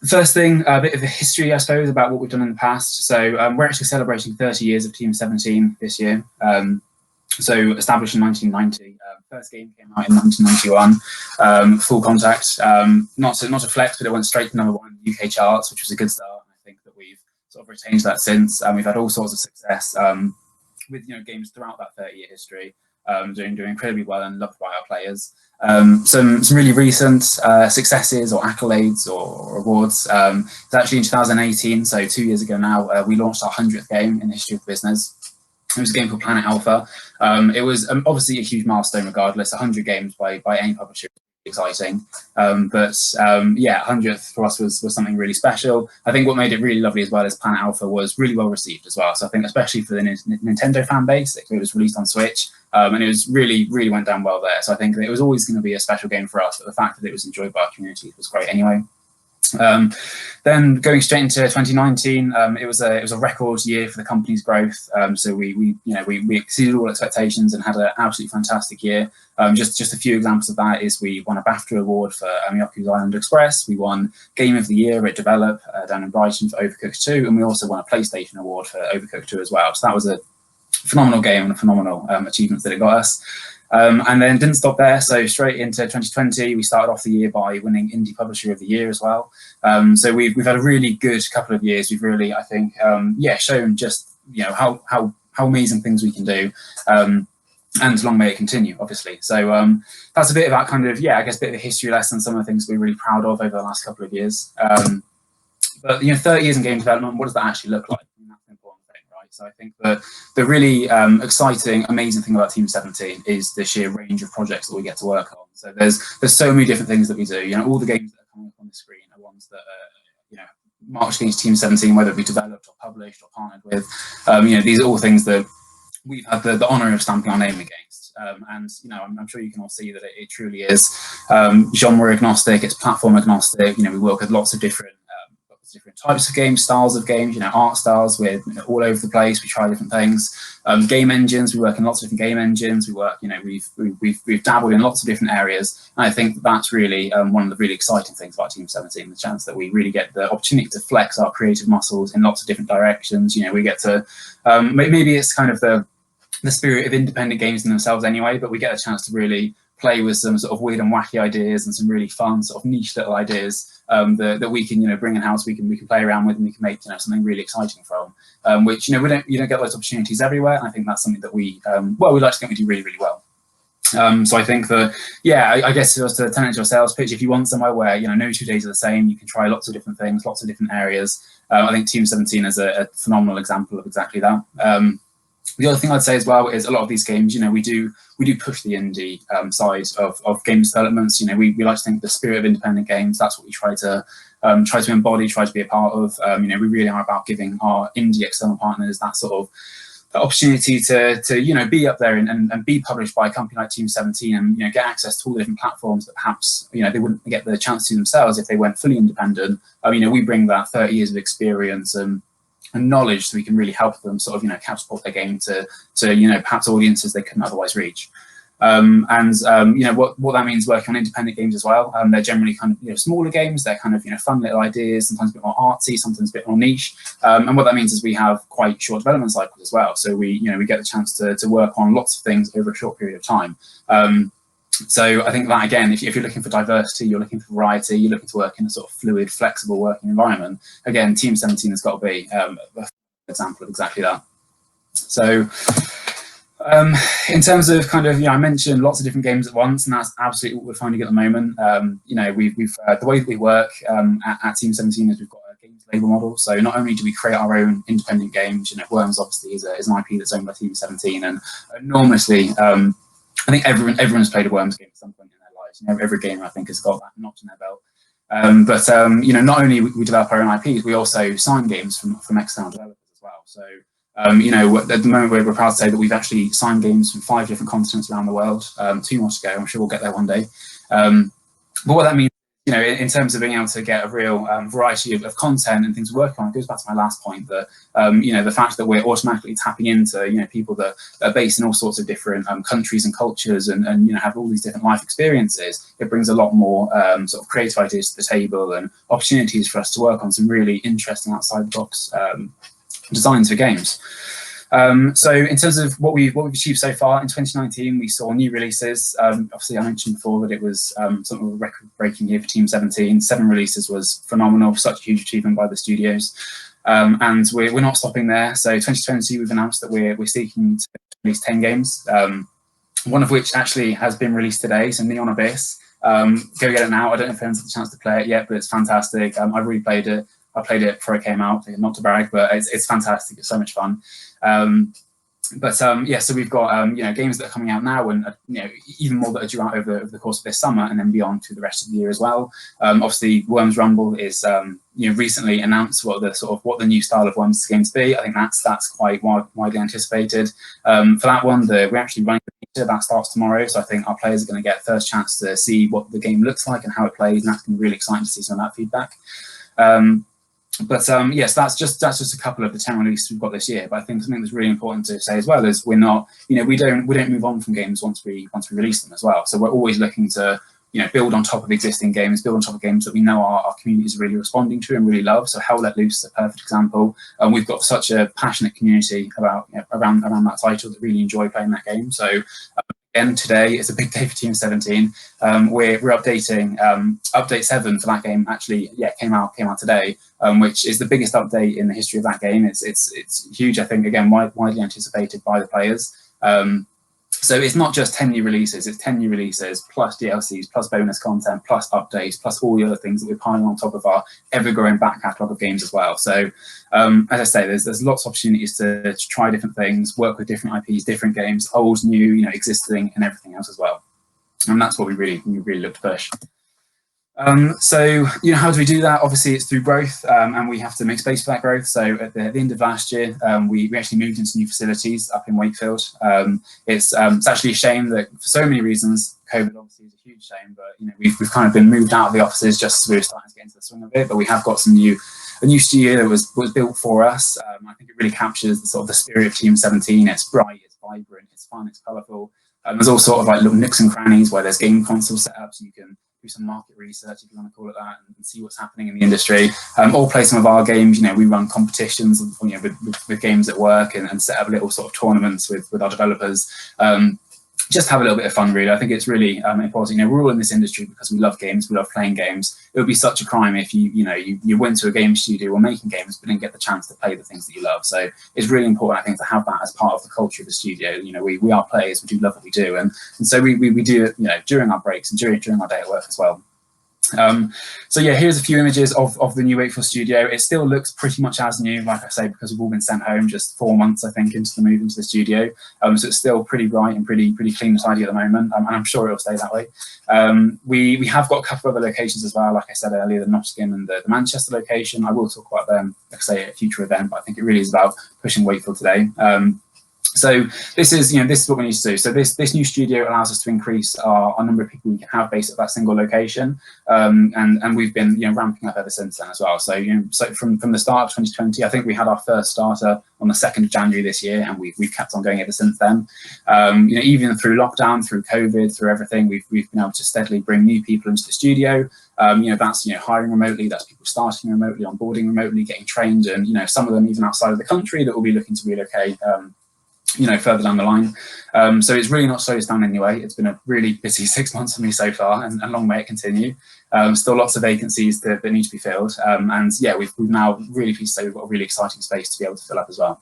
first thing, a bit of a history, I suppose, about what we've done in the past. So we're actually celebrating 30 years of Team 17 this year. So established in 1990, first game came out in 1991, full contact, not a flex, but it went straight to #1 in the UK charts, which was a good start. I think that we've sort of retained that since. We've had all sorts of success with games throughout that 30-year history, doing incredibly well and loved by our players. Some really recent successes or accolades or awards. It's actually in 2018, so 2 years ago now, we launched our 100th game in the history of the business. It was a game called Planet Alpha. It was obviously a huge milestone regardless. 100 games by any publisher, exciting. Yeah, 100th for us was something really special. I think what made it really lovely as well is Planet Alpha was really well received as well. So I think especially for the Nintendo fan base, it was released on Switch, and it was really went down well there. So I think that it was always going to be a special game for us, but the fact that it was enjoyed by our community was great anyway. Then going straight into 2019, it was a record year for the company's growth. So we exceeded all expectations and had an absolutely fantastic year. Just a few examples of that is we won a BAFTA award for Miyaku's Island Express. We won Game of the Year at Develop down in Brighton for Overcooked 2, and we also won a PlayStation award for Overcooked 2 as well. So that was a phenomenal game and a phenomenal achievements that it got us. And then didn't stop there, so straight into 2020, we started off the year by winning Indie Publisher of the Year as well. So we've had a really good couple of years. We've really, I think, shown just how amazing things we can do. and long may it continue, obviously. So that's a bit about kind of, yeah, I guess a bit of a history lesson, some of the things we're really proud of over the last couple of years. But 30 years in game development, what does that actually look like? That's an important thing, right? So I think the really exciting, amazing thing about Team 17 is the sheer range of projects that we get to work on. So there's so many different things that we do. All the games that are coming up on the screen are ones that marched against Team 17, whether it be developed or published or partnered with. These are all things that we've had the honour of stamping our name against. I'm sure you can all see that it truly is genre agnostic, it's platform agnostic. We work with lots of different types of games, styles of games, art styles. We're all over the place. We try different things. Game engines, we work in lots of different game engines. We work, we've dabbled in lots of different areas. And I think that's really one of the really exciting things about Team 17, the chance that we really get the opportunity to flex our creative muscles in lots of different directions. We get to, maybe it's kind of the spirit of independent games in themselves anyway, but we get a chance to really play with some sort of weird and wacky ideas and some really fun sort of niche little ideas that we can bring in house. We can play around with, and we can make something really exciting from. Which you don't get those opportunities everywhere. And I think that's something that we like to think we do really, really well. So I think that, I guess just to turn it into a sales pitch, if you want somewhere where no 2 days are the same, you can try lots of different things, lots of different areas. I think Team 17 is a phenomenal example of exactly that. The other thing I'd say as well is a lot of these games, we do push the indie side of game developments. We like to think the spirit of independent games, that's what we try to embody, try to be a part of. We really are about giving our indie external partners that sort of opportunity to be up there and be published by a company like Team 17 and get access to all the different platforms that perhaps they wouldn't get the chance to themselves if they went fully independent. We bring that 30 years of experience and knowledge, so we can really help them sort of catapult their game to perhaps audiences they couldn't otherwise reach. What that means working on independent games as well. They're generally kind of smaller games. They're kind of fun little ideas, sometimes a bit more artsy, sometimes a bit more niche. And what that means is we have quite short development cycles as well. So we get the chance to work on lots of things over a short period of time. So I think that, again, if you're looking for diversity, you're looking for variety, you're looking to work in a sort of fluid, flexible working environment, again, Team 17 has got to be an example of exactly that. So in terms of kind of, I mentioned lots of different games at once, and that's absolutely what we're finding at the moment. We've the way that we work at Team 17 is we've got a games label model. So not only do we create our own independent games, Worms obviously is an IP that's owned by Team 17, and enormously, I think everyone's played a Worms game at some point in their lives. Every gamer, I think, has got that notch in their belt. Not only we develop our own IPs, we also sign games from external developers as well. So, at the moment we're proud to say that we've actually signed games from 5 different continents around the world. 2 more to go. I'm sure we'll get there one day. But what that means, in terms of being able to get a real variety of content and things to work on, it goes back to my last point that, the fact that we're automatically tapping into, people that are based in all sorts of different countries and cultures and have all these different life experiences, it brings a lot more sort of creative ideas to the table and opportunities for us to work on some really interesting outside the box designs for games. So in terms of what we've achieved so far in 2019, we saw new releases. Obviously, I mentioned before that it was something of a record-breaking year for Team 17. 7 releases was phenomenal, such a huge achievement by the studios. And we're not stopping there. So 2020, we've announced that we're seeking to release 10 games, one of which actually has been released today. So Neon Abyss. Go get it now. I don't know if anyone's had the chance to play it yet, but it's fantastic. I've really played it. I played it before it came out, not to brag, but it's fantastic. It's so much fun. So we've got games that are coming out now, and even more that are due out over the course of this summer, and then beyond through the rest of the year as well. Obviously, Worms Rumble is recently announced what the new style of Worms is going to be. I think that's quite widely anticipated. For that one, we're actually running the beta that starts tomorrow, so I think our players are going to get first chance to see what the game looks like and how it plays, and that's going to be really exciting to see some of that feedback. Yes, that's just a couple of the 10 releases we've got this year. But I think something that's really important to say as well is we're not, we don't move on from games once we release them as well. So we're always looking to build on top of existing games, build on top of games that we know our community is really responding to and really love. So Hell Let Loose is a perfect example. We've got such a passionate community about around that title that really enjoy playing that game. So again, today is a big day for Team 17. We're updating update 7 for that game. Actually, came out today, which is the biggest update in the history of that game. It's huge. I think again widely anticipated by the players. So it's not just 10 new releases, it's 10 new releases plus DLCs, plus bonus content, plus updates, plus all the other things that we're piling on top of our ever-growing back catalogue of games as well. So as I say, there's lots of opportunities to try different things, work with different IPs, different games, old, new, existing, and everything else as well. And that's what we really look to push. So, how do we do that? Obviously, it's through growth, and we have to make space for that growth. So at the end of last year, we actually moved into new facilities up in Wakefield. It's actually a shame that for so many reasons, COVID obviously is a huge shame, but we've kind of been moved out of the offices just as we were starting to get into the swing of it. But we have got a new studio that was built for us. I think it really captures the sort of the spirit of Team 17. It's bright, it's vibrant, it's fun, it's colourful. There's all sort of like little nooks and crannies where there's game consoles set up, so you can do some market research, if you want to call it that, and see what's happening in the industry. Or play some of our games. We run competitions, with games at work, and set up little sort of tournaments with our developers. Just have a little bit of fun, really. I think it's really important. We're all in this industry because we love games, we love playing games. It would be such a crime if you went to a game studio or making games but didn't get the chance to play the things that you love. So it's really important, I think, to have that as part of the culture of the studio. We are players, we do love what we do, and so we do it during our breaks and during our day at work as well. So yeah, here's a few images of the new Wakefield studio. It still looks pretty much as new, like I say, because we've all been sent home just 4 months, I think, into the move into the studio. So it's still pretty bright and pretty clean and tidy at the moment, and I'm sure it'll stay that way. We have got a couple of other locations as well, like I said earlier, the Nottingham and the Manchester location. I will talk about them, like I say, at a future event, but I think it really is about pushing Wakefield today. So this is what we need to do. So this new studio allows us to increase our number of people we can have based at that single location, and we've been ramping up ever since then as well. So so from the start of 2020, I think we had our first starter on the 2nd of January this year, and we've kept on going ever since then. Even through lockdown, through COVID, through everything, we've been able to steadily bring new people into the studio. That's hiring remotely, that's people starting remotely, onboarding remotely, getting trained, and some of them even outside of the country that will be looking to relocate. Further down the line. So it's really not slowed us down anyway. It's been a really busy 6 months for me so far, and long may it continue. Still lots of vacancies that need to be filled. And yeah, we've now really pleased to say we've got a really exciting space to be able to fill up as well.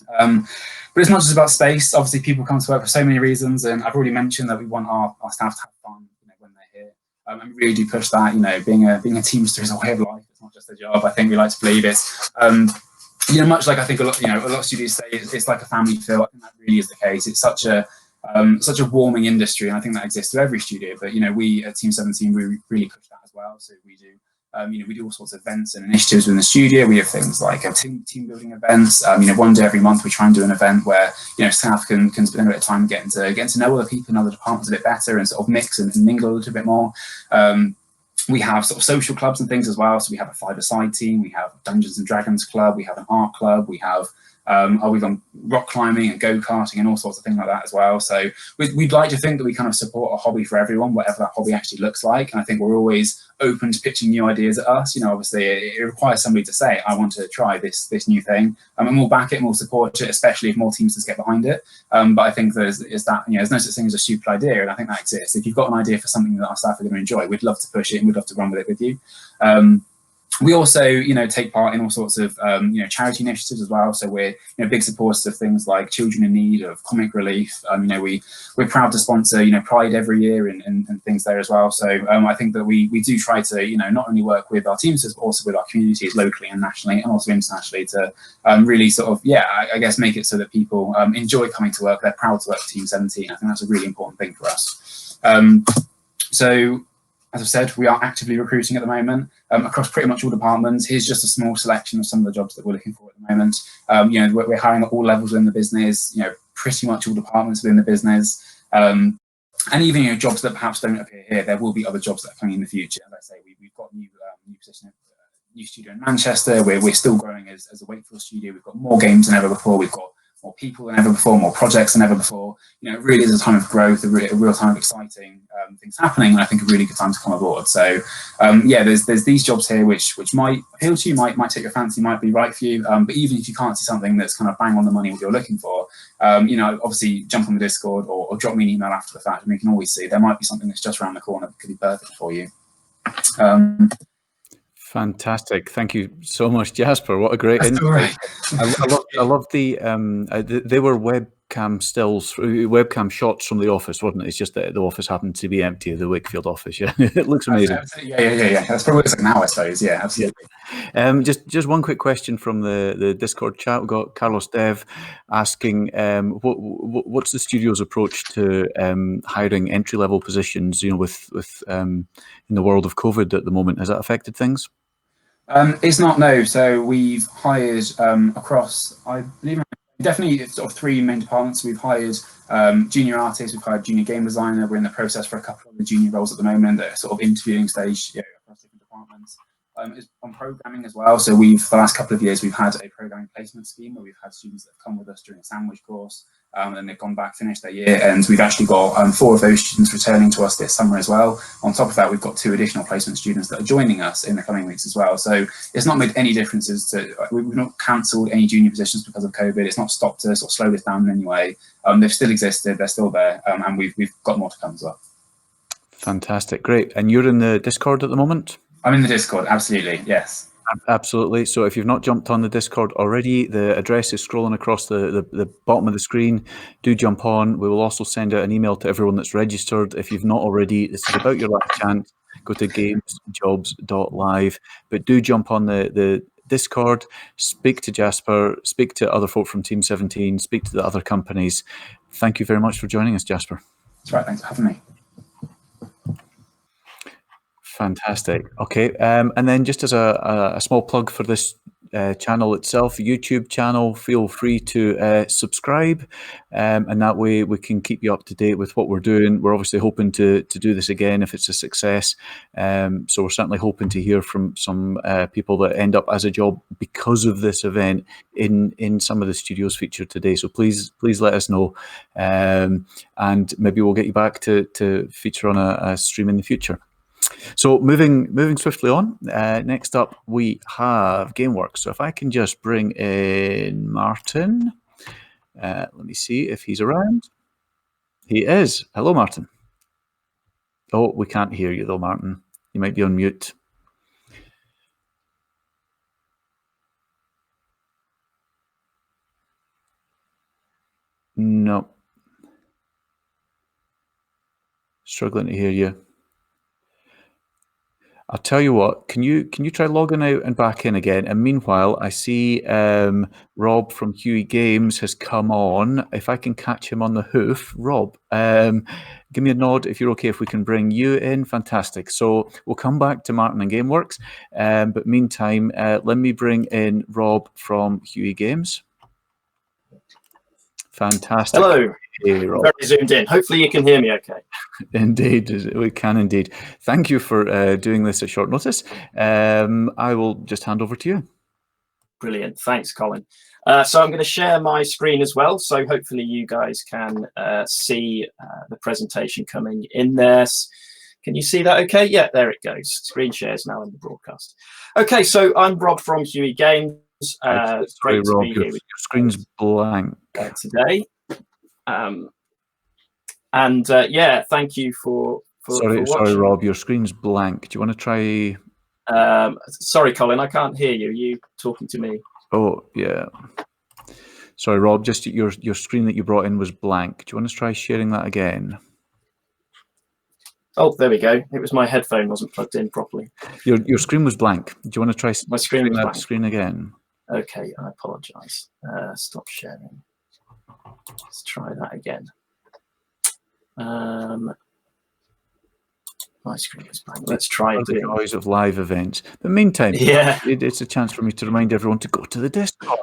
But it's not just about space. Obviously, people come to work for so many reasons, and I've already mentioned that we want our staff to have fun when they're here. And we really do push that. Being a teamster is a way of life. It's not just a job. I think we like to believe it's much like I think a lot of studios say, it's like a family feel. I think that really is the case. It's such a warming industry, and I think that exists through every studio. But we at Team 17 we really push that as well. So we do we do all sorts of events and initiatives within the studio. We have things like team building events. One day every month we try and do an event where staff can spend a bit of time getting to know other people in other departments a bit better, and sort of mix and mingle a little bit more. We have sort of social clubs and things as well. So we have a 5-a-side team, we have Dungeons and Dragons club, we have an art club, we have we've done rock climbing and go-karting and all sorts of things like that as well. So we'd like to think that we kind of support a hobby for everyone, whatever that hobby actually looks like. And I think we're always open to pitching new ideas at us. Obviously it requires somebody to say, I want to try this new thing, and we'll back it and we'll support it, especially if more teams just get behind it. But I think there's no such thing as a stupid idea, and I think that exists. If you've got an idea for something that our staff are going to enjoy, we'd love to push it and we'd love to run with it with you. We also, take part in all sorts of, charity initiatives as well. So we're, big supporters of things like Children in Need, of comic relief. We're proud to sponsor, Pride every year and things there as well. So I think that we do try to, not only work with our teams, but also with our communities locally and nationally, and also internationally, to really sort of, I guess make it so that people enjoy coming to work. They're proud to work for Team 17. I think that's a really important thing for us. So, as I've said, we are actively recruiting at the moment across pretty much all departments. Here's just a small selection of some of the jobs that we're looking for at the moment. We're hiring at all levels within the business, pretty much all departments within the business. And even jobs that perhaps don't appear here, there will be other jobs that are coming in the future. As I say, we've got new position, new studio in Manchester. We're still growing as a Wakefield studio. We've got more games than ever before. We've got more people than ever before, more projects than ever before. It really is a time of growth, a real time of exciting things happening, and I think a really good time to come aboard. So there's these jobs here which might appeal to you, might take your fancy, might be right for you. But even if you can't see something that's kind of bang on the money what you're looking for, obviously jump on the Discord or drop me an email after the fact, and we can always see there might be something that's just around the corner that could be perfect for you. Fantastic! Thank you so much, Jasper. What a great insight! I love the they were web webcam stills, webcam shots from the office, wasn't it? It's just that the office happened to be empty, the Wakefield office. Yeah, it looks amazing. Yeah. That's probably what it's like now, I suppose. Yeah, absolutely. Just one quick question from the Discord chat. We've got Carlos Dev asking, what's the studio's approach to hiring entry-level positions, with in the world of COVID at the moment? Has that affected things? It's not, no. So we've hired across, I believe, definitely sort of 3 main departments. We've hired junior artists, we've hired junior game designer. We're in the process for a couple of the junior roles at the moment that are sort of interviewing stage across different departments. Is on programming as well. So the last couple of years, we've had a programming placement scheme where we've had students that have come with us during a sandwich course, and they've gone back, finished their year, and we've actually got 4 of those students returning to us this summer as well. On top of that, we've got 2 additional placement students that are joining us in the coming weeks as well. So it's not made any differences we've not cancelled any junior positions because of COVID. It's not stopped us or slowed us down in any way. They've still existed, they're still there, and we've got more to come as well. Fantastic, great. And you're in the Discord at the moment? I'm in the Discord, absolutely, yes. Absolutely. So if you've not jumped on the Discord already, the address is scrolling across the bottom of the screen. Do jump on. We will also send out an email to everyone that's registered. If you've not already, this is about your last chance. Go to gamesjobs.live. But do jump on the Discord, speak to Jasper, speak to other folk from Team 17, speak to the other companies. Thank you very much for joining us, Jasper. That's right, thanks for having me. Fantastic. Okay, and then just as a small plug for this channel itself, YouTube channel, feel free to subscribe, and that way we can keep you up to date with what we're doing. We're obviously hoping to do this again if it's a success. So we're certainly hoping to hear from some people that end up as a job because of this event in some of the studios featured today. So please let us know, and maybe we'll get you back to feature on a stream in the future. So moving swiftly on, next up we have GameWorks. So if I can just bring in Martin, let me see if he's around. He is. Hello, Martin. Oh, we can't hear you though, Martin. You might be on mute. No. Struggling to hear you. I'll tell you what, can you try logging out and back in again? And meanwhile, I see Rob from Huey Games has come on. If I can catch him on the hoof, Rob, give me a nod if you're okay if we can bring you in. Fantastic. So we'll come back to Martin and GameWorks. But meantime, let me bring in Rob from Huey Games. Fantastic. Hello. Hey, Rob. Very zoomed in. Hopefully you can hear me okay. Indeed, we can indeed. Thank you for doing this at short notice. I will just hand over to you. Brilliant. Thanks, Colin. So I'm going to share my screen as well. So hopefully you guys can see the presentation coming in there. Can you see that okay? Yeah, there it goes. Screen share is now in the broadcast. Okay, so I'm Rob from Huey Games. Great to be here with you. Your screen's blank today. Yeah, thank you for sorry, Rob, your screen's blank. Do you want to try? Sorry, Colin, I can't hear you. Are you talking to me? Oh, yeah. Sorry, Rob, just your screen that you brought in was blank. Do you want to try sharing that again? Oh, there we go. It was my headphone wasn't plugged in properly. Your screen was blank. Do you want to try my screen was that blank. Screen again? Okay, I apologize. Stop sharing. Let's try that again. My screen was blank. Let's try it. The noise of live events. But meantime, yeah, it's a chance for me to remind everyone to go to the Discord.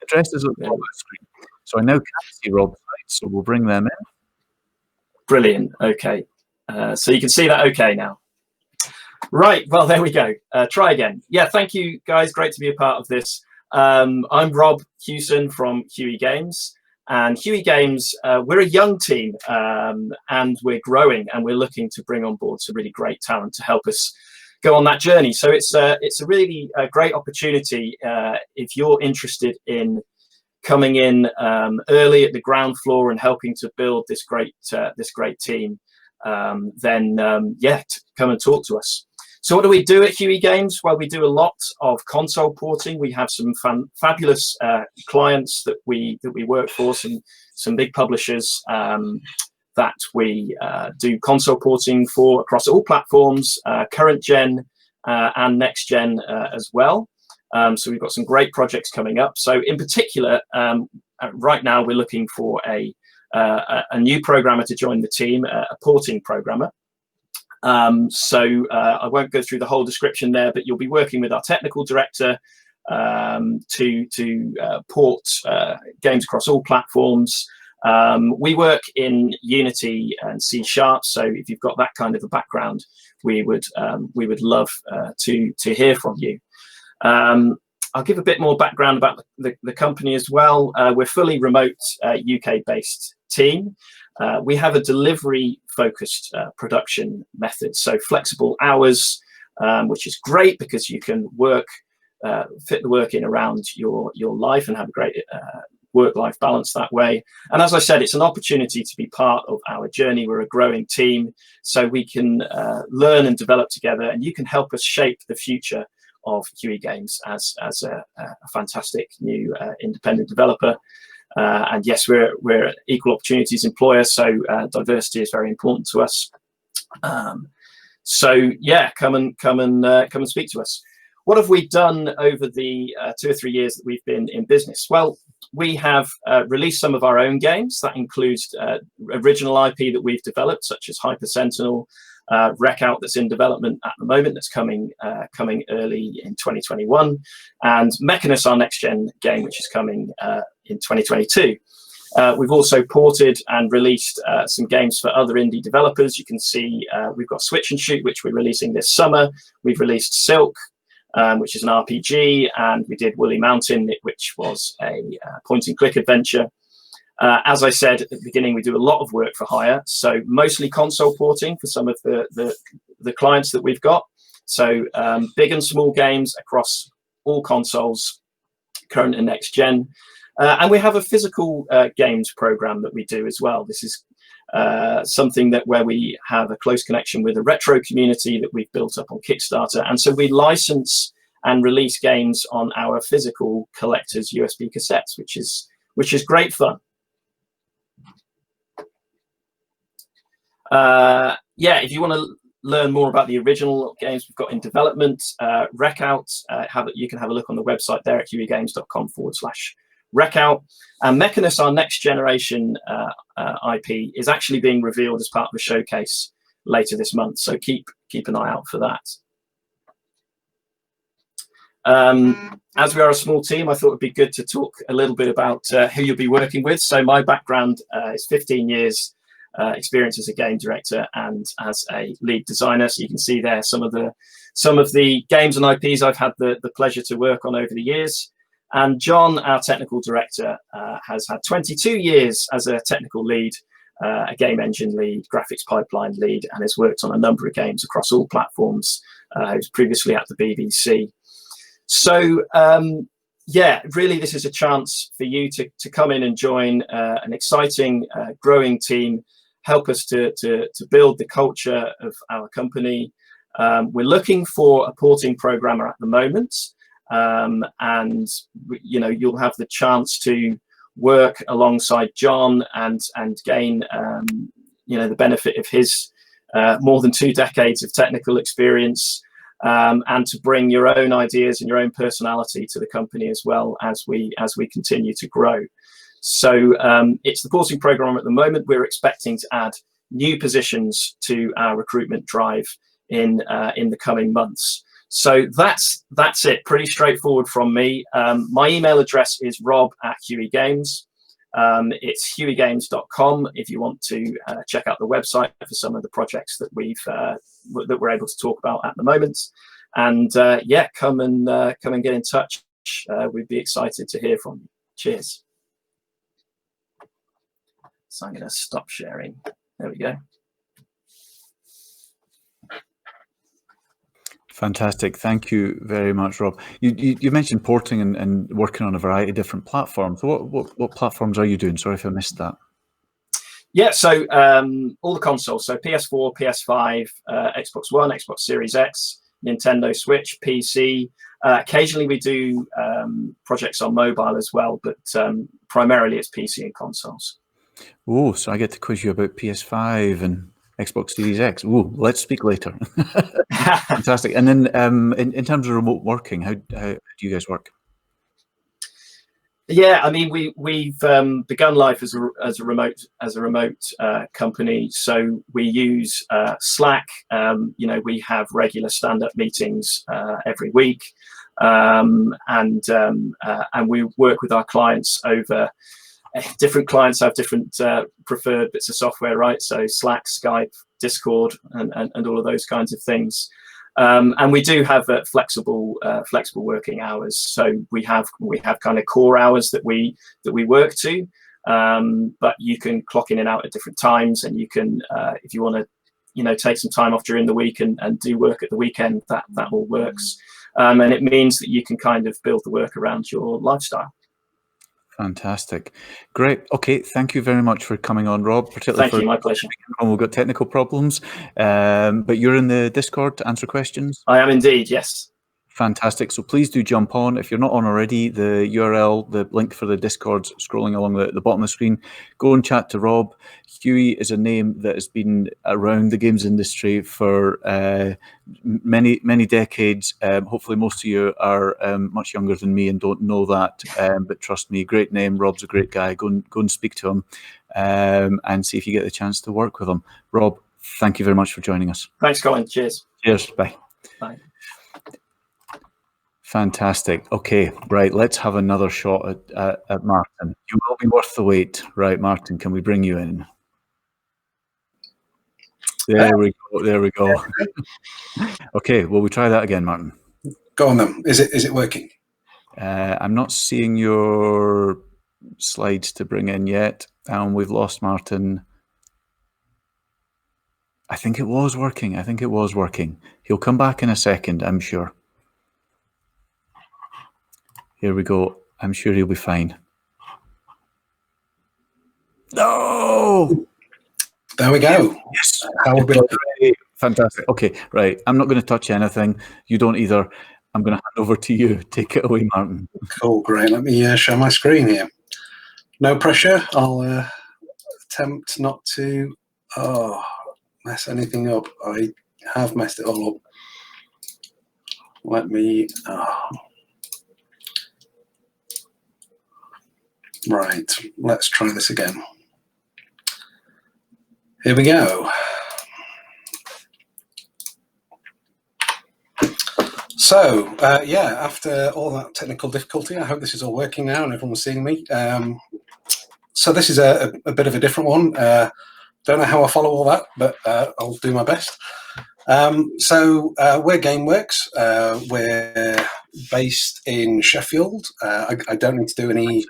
Address is on the screen. So I now can't see Rob's slides, so we'll bring them in. Brilliant. Okay. So you can see that okay now. Right. Well, there we go. Try again. Yeah. Thank you, guys. Great to be a part of this. I'm Rob Hewson from Huey Games. And Huey Games, we're a young team and we're growing and we're looking to bring on board some really great talent to help us go on that journey. So it's a really great opportunity if you're interested in coming in early at the ground floor and helping to build this great team. Then yeah, come and talk to us. So what do we do at Huey Games? Well, we do a lot of console porting. We have some fabulous clients that we work for, some big publishers that we do console porting for across all platforms, current gen and next gen as well. So we've got some great projects coming up. So in particular, right now we're looking for a new programmer to join the team, a porting programmer. So I won't go through the whole description there, but you'll be working with our technical director to port games across all platforms. We work in Unity and C#, so if you've got that kind of a background, we would love to hear from you. I'll give a bit more background about the company as well. We're fully remote, UK-based team. We have a delivery-focused production method, so flexible hours, which is great because you can fit the work in around your life and have a great work-life balance that way. And as I said, it's an opportunity to be part of our journey. We're a growing team, so we can learn and develop together, and you can help us shape the future of Huey Games as a fantastic new independent developer. And yes, we're equal opportunities employer, so diversity is very important to us. So yeah, come and speak to us. What have we done over the 2 or 3 years that we've been in business? Well, we have released some of our own games. That includes original IP that we've developed, such as Hyper Sentinel, Wreck Out, that's in development at the moment, that's coming early in 2021, and Mechanus, our next gen game, which is coming in 2022. We've also ported and released some games for other indie developers. You can see we've got Switch and Shoot, which we're releasing this summer. We've released Silk, which is an RPG, and we did Woolly Mountain, which was a point-and-click adventure. As I said at the beginning, we do a lot of work for hire, so mostly console porting for some of the clients that we've got. So big and small games across all consoles, current and next gen. And we have a physical games program that we do as well. This is something where we have a close connection with a retro community that we've built up on Kickstarter. And so we license and release games on our physical collectors USB cassettes, which is great fun. Yeah, if you want to learn more about the original games we've got in development, Wreck Out, you can have a look on the website there at hueygames.com/Wreck Out. And Mechanus, our next generation IP, is actually being revealed as part of a showcase later this month, so keep an eye out for that. As we are a small team, I thought it'd be good to talk a little bit about who you'll be working with. So my background is 15 years experience as a game director and as a lead designer. So you can see there some of the games and IPs I've had the pleasure to work on over the years. And John, our technical director, has had 22 years as a technical lead, a game engine lead, graphics pipeline lead, and has worked on a number of games across all platforms. He was previously at the BBC. So yeah, really this is a chance for you to come in and join an exciting, growing team, help us to build the culture of our company. We're looking for a porting programmer at the moment. And you'll have the chance to work alongside John and gain the benefit of his more than 2 decades of technical experience, and to bring your own ideas and your own personality to the company as well as we continue to grow. So it's the porting program at the moment. We're expecting to add new positions to our recruitment drive in the coming months. So that's it. Pretty straightforward from me. My email address is rob@hueygames. It's hueygames.com if you want to check out the website for some of the projects that we're able to talk about at the moment. And yeah, come and get in touch. We'd be excited to hear from you. Cheers. So I'm going to stop sharing. There we go. Fantastic. Thank you very much, Rob. You mentioned porting and working on a variety of different platforms. So what platforms are you doing? Sorry if I missed that. Yeah, so all the consoles, so PS4, PS5, Xbox One, Xbox Series X, Nintendo Switch, PC. Occasionally we do projects on mobile as well, but primarily it's PC and consoles. Oh, so I get to quiz you about PS5 and Xbox Series X. Oh, let's speak later. Fantastic. And then in terms of remote working, how do you guys work? Yeah, I mean, we've begun life as a remote company, so we use Slack. We have regular stand-up meetings every week, and we work with our clients over. Different clients have different preferred bits of software, right? So Slack, Skype, Discord, and all of those kinds of things. And we do have flexible working hours. So we have kind of core hours that we work to, but you can clock in and out at different times, and you can if you want to take some time off during the week and do work at the weekend, that all works. And it means that you can kind of build the work around your lifestyle. Fantastic. Great. Okay. Thank you very much for coming on, Rob. Particularly Thank you. My pleasure. We've got technical problems, but you're in the Discord to answer questions? I am indeed, yes. Fantastic. So please do jump on. If you're not on already, the URL, the link for the Discord's scrolling along the bottom of the screen. Go and chat to Rob. Huey is a name that has been around the games industry for many decades. Hopefully most of you are much younger than me and don't know that, but trust me, great name. Rob's a great guy. Go and speak to him and see if you get the chance to work with him. Rob, thank you very much for joining us. Thanks, Colin. Cheers. Cheers. Bye. Bye. Fantastic. Okay, right. Let's have another shot at Martin. You will be worth the wait. Right, Martin, can we bring you in? There we go. There we go. Okay, will we try that again, Martin? Go on then. Is it working? I'm not seeing your slides to bring in yet. We've lost Martin. I think it was working. He'll come back in a second, I'm sure. Here we go. I'm sure he'll be fine. No! There we go. Yes. How would we... Fantastic. Okay, right. I'm not going to touch anything. You don't either. I'm going to hand over to you. Take it away, Martin. Cool, great. Let me share my screen here. No pressure. I'll attempt not to mess anything up. I have messed it all up. Let me... Right, let's try this again. Here we go. So, yeah, after all that technical difficulty, I hope this is all working now and everyone's seeing me. So this is a bit of a different one. Don't know how I follow all that, but I'll do my best. So we're GameWorks. We're based in Sheffield. I don't need to do any...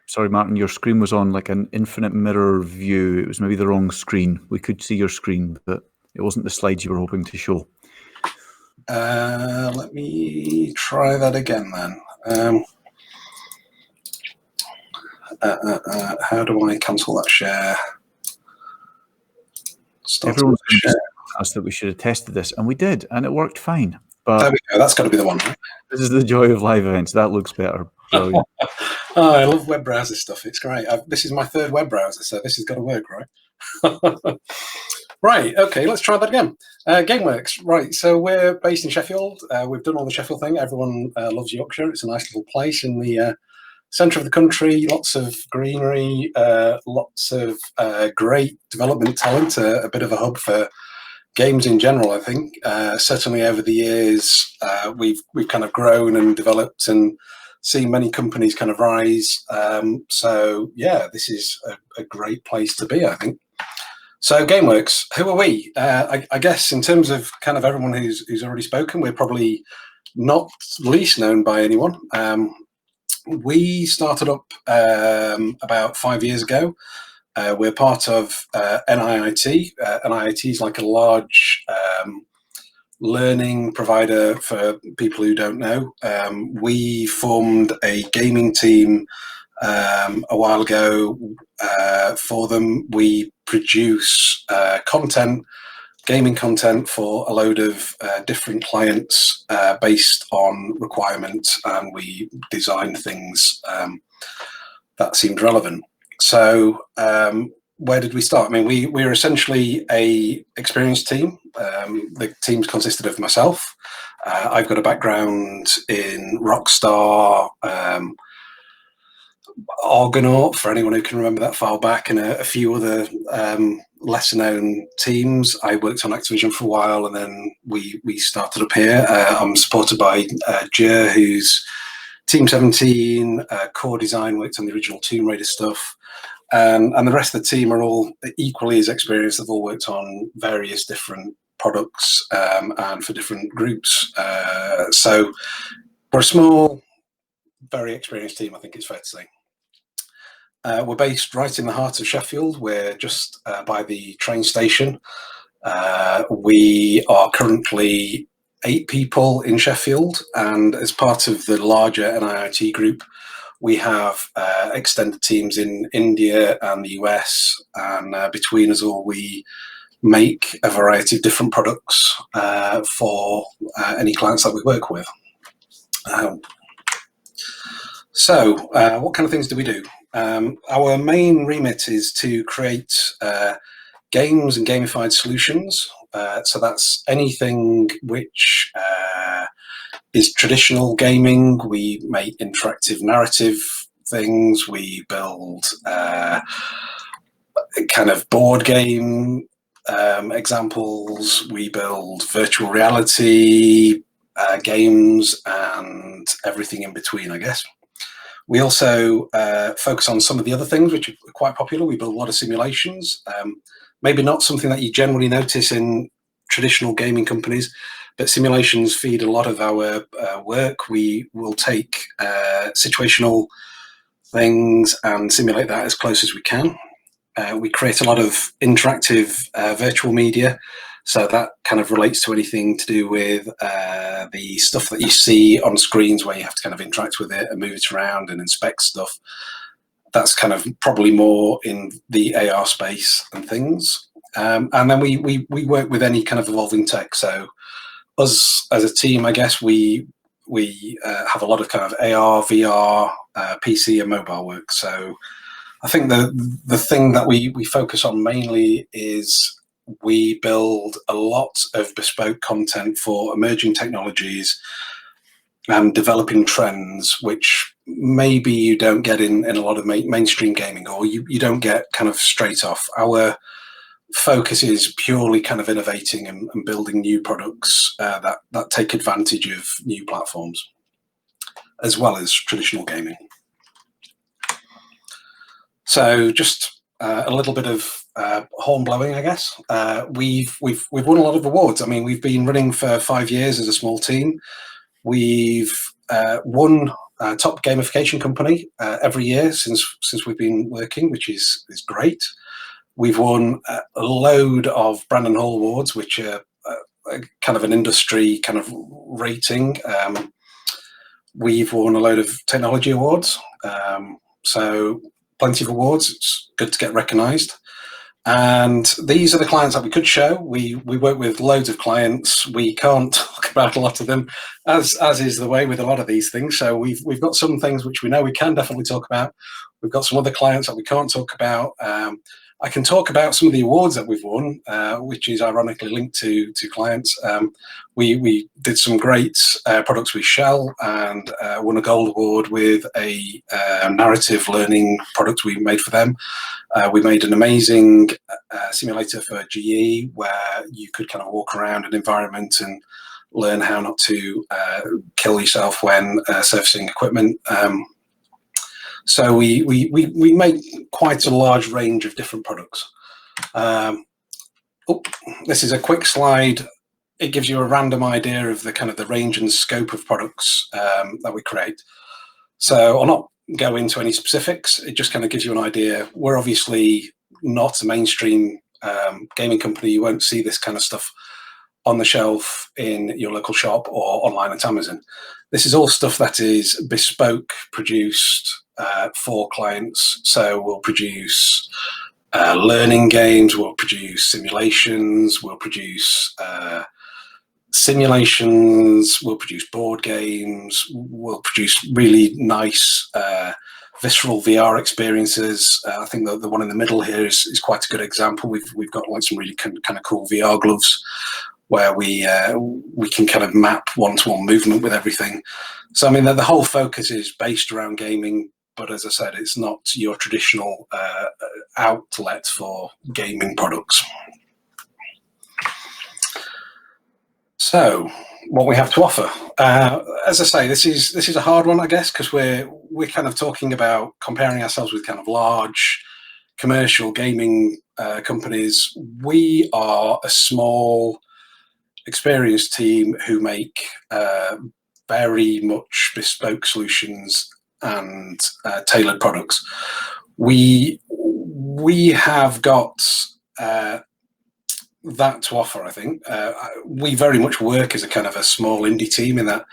Sorry, Martin, your screen was on like an infinite mirror view. It was maybe the wrong screen. We could see your screen, but it wasn't the slides you were hoping to show. Let me try that again then. How do I cancel that share? Everyone's us that we should have tested this, and we did, and it worked fine. But there we go. That's got to be the one, right? This is the joy of live events. That looks better. Brilliant. Oh, I love web browser stuff. It's great. This is my third web browser, so this has got to work, right? Right. Okay. Let's try that again. GameWorks. Right. So we're based in Sheffield. We've done all the Sheffield thing. Everyone loves Yorkshire. It's a nice little place in the centre of the country. Lots of greenery. Lots of great development talent. A bit of a hub for games in general, I think. Certainly over the years, we've kind of grown and developed and seen many companies kind of rise. So yeah, this is a great place to be, I think. So GameWorks, who are we? I guess in terms of kind of everyone who's already spoken, we're probably not least known by anyone. We started up about 5 years ago. We're part of NIIT. NIIT is like a large learning provider for people who don't know. We formed a gaming team a while ago for them. We produce content gaming content for a load of different clients based on requirements, and we designed things that seemed relevant. So where did we start? I mean, we're essentially a experienced team. The teams consisted of myself. I've got a background in Rockstar, Argonaut, for anyone who can remember that far back, and a few other lesser known teams. I worked on Activision for a while, and then we started up here. I'm supported by Jer, who's Team 17, core design, worked on the original Tomb Raider stuff. And the rest of the team are all equally as experienced. They've all worked on various different products and for different groups. So we're a small, very experienced team, I think it's fair to say. We're based right in the heart of Sheffield. We're just by the train station. We are currently 8 people in Sheffield, and as part of the larger NIIT group, we have extended teams in India and the US, and between us all, we make a variety of different products for any clients that we work with. So what kind of things do we do? Our main remit is to create games and gamified solutions. So that's anything which is traditional gaming. We make interactive narrative things. We build kind of board game examples. We build virtual reality games and everything in between, I guess. We also focus on some of the other things which are quite popular. We build a lot of simulations. Maybe not something that you generally notice in traditional gaming companies, but simulations feed a lot of our work. We will take situational things and simulate that as close as we can. We create a lot of interactive virtual media, so that kind of relates to anything to do with the stuff that you see on screens where you have to kind of interact with it and move it around and inspect stuff. That's kind of probably more in the AR space and things. And then we work with any kind of evolving tech. So us as a team, I guess we have a lot of kind of AR, VR, PC and mobile work. So I think the thing that we focus on mainly is we build a lot of bespoke content for emerging technologies and developing trends, which maybe you don't get in a lot of mainstream gaming, or you don't get kind of straight off. Our focus is purely kind of innovating and building new products that take advantage of new platforms, as well as traditional gaming. So just a little bit of horn blowing, I guess. We've won a lot of awards. I mean, we've been running for 5 years as a small team. We've won top gamification company every year since we've been working, which is great. We've won a load of Brandon Hall Awards, which are kind of an industry kind of rating. We've won a load of technology awards. So plenty of awards. It's good to get recognised. And these are the clients that we could show. We work with loads of clients. We can't talk about a lot of them, as is the way with a lot of these things. So we've got some things which we know we can definitely talk about. We've got some other clients that we can't talk about. I can talk about some of the awards that we've won, which is ironically linked to clients. We did some great products with Shell and won a gold award with a narrative learning product we made for them. We made an amazing simulator for GE where you could kind of walk around an environment and learn how not to kill yourself when surfacing equipment. So we make quite a large range of different products. This is a quick slide. It gives you a random idea of the kind of the range and scope of products that we create. So I'll not go into any specifics. It just kind of gives you an idea. We're obviously not a mainstream gaming company. You won't see this kind of stuff on the shelf in your local shop or online at Amazon. This is all stuff that is bespoke, produced for clients. So we'll produce learning games. We'll produce simulations. We'll produce we'll produce board games, we'll produce really nice visceral VR experiences. I think the one in the middle here is quite a good example. We've got like some really kind of cool VR gloves where we can kind of map one-to-one movement with everything. So I mean the whole focus is based around gaming, but as I said, it's not your traditional outlet for gaming products. So, what we have to offer, as I say, this is a hard one, I guess, because we're kind of talking about comparing ourselves with kind of large commercial gaming companies. We are a small, experienced team who make very much bespoke solutions and tailored products. We have got that to offer, I think. We very much work as a kind of a small indie team in that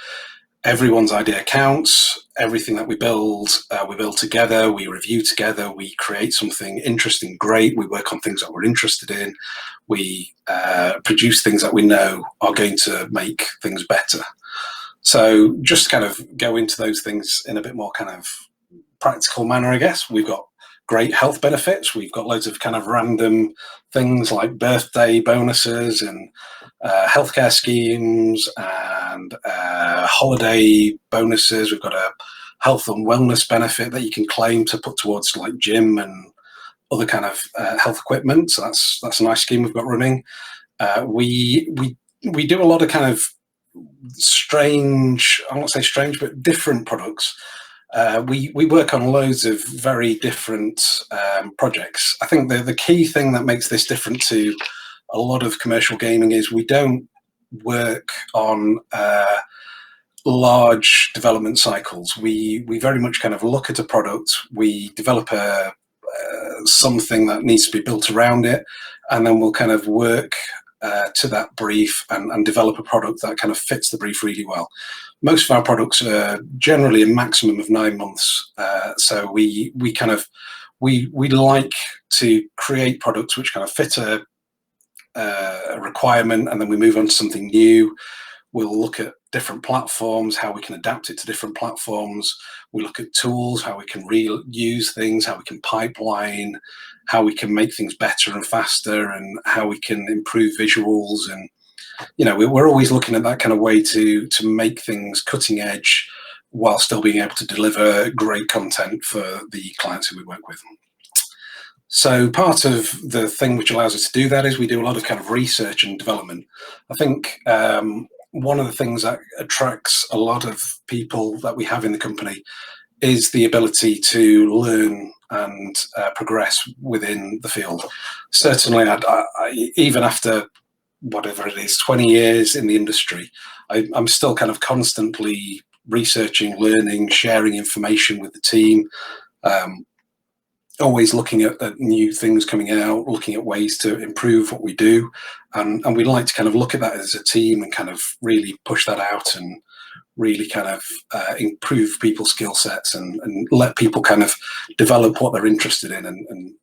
everyone's idea counts. Everything that we build together, we review together, we create something interesting, great. We work on things that we're interested in. We produce things that we know are going to make things better. So just to kind of go into those things in a bit more kind of practical manner, I guess. We've got great health benefits. We've got loads of kind of random things like birthday bonuses and healthcare schemes and holiday bonuses. We've got a health and wellness benefit that you can claim to put towards like gym and other kind of health equipment. So that's a nice scheme we've got running. We do a lot of kind of strange, I won't say strange, but different products. We work on loads of very different projects. I think the key thing that makes this different to a lot of commercial gaming is we don't work on large development cycles. We very much kind of look at a product, we develop something that needs to be built around it, and then we'll kind of work to that brief and develop a product that kind of fits the brief really well. Most of our products are generally a maximum of 9 months. So we like to create products which kind of fit a requirement, and then we move on to something new. We'll look at different platforms, how we can adapt it to different platforms. We look at tools, how we can reuse things, how we can pipeline, how we can make things better and faster, and how we can improve visuals. And you know, we're always looking at that kind of way to make things cutting edge while still being able to deliver great content for the clients who we work with. So part of the thing which allows us to do that is we do a lot of kind of research and development. I think one of the things that attracts a lot of people that we have in the company is the ability to learn and progress within the field. Certainly, I even after whatever it is, 20 years in the industry, I'm still kind of constantly researching, learning, sharing information with the team, always looking at new things coming out, looking at ways to improve what we do. And we like to kind of look at that as a team and kind of really push that out and really kind of improve people's skill sets and let people kind of develop what they're interested in and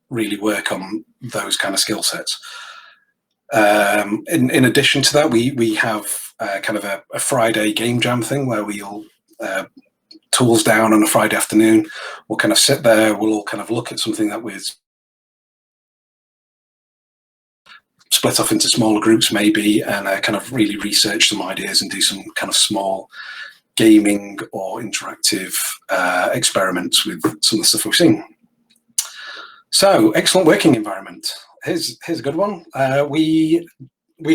really work on those kind of skill sets. In addition to that, we have kind of a Friday game jam thing where we'll tools down on a Friday afternoon. We'll kind of sit there, we'll all kind of look at something that we're split off into smaller groups maybe, and kind of really research some ideas and do some kind of small gaming or interactive experiments with some of the stuff we've seen. So, excellent working environment. Here's a good one. We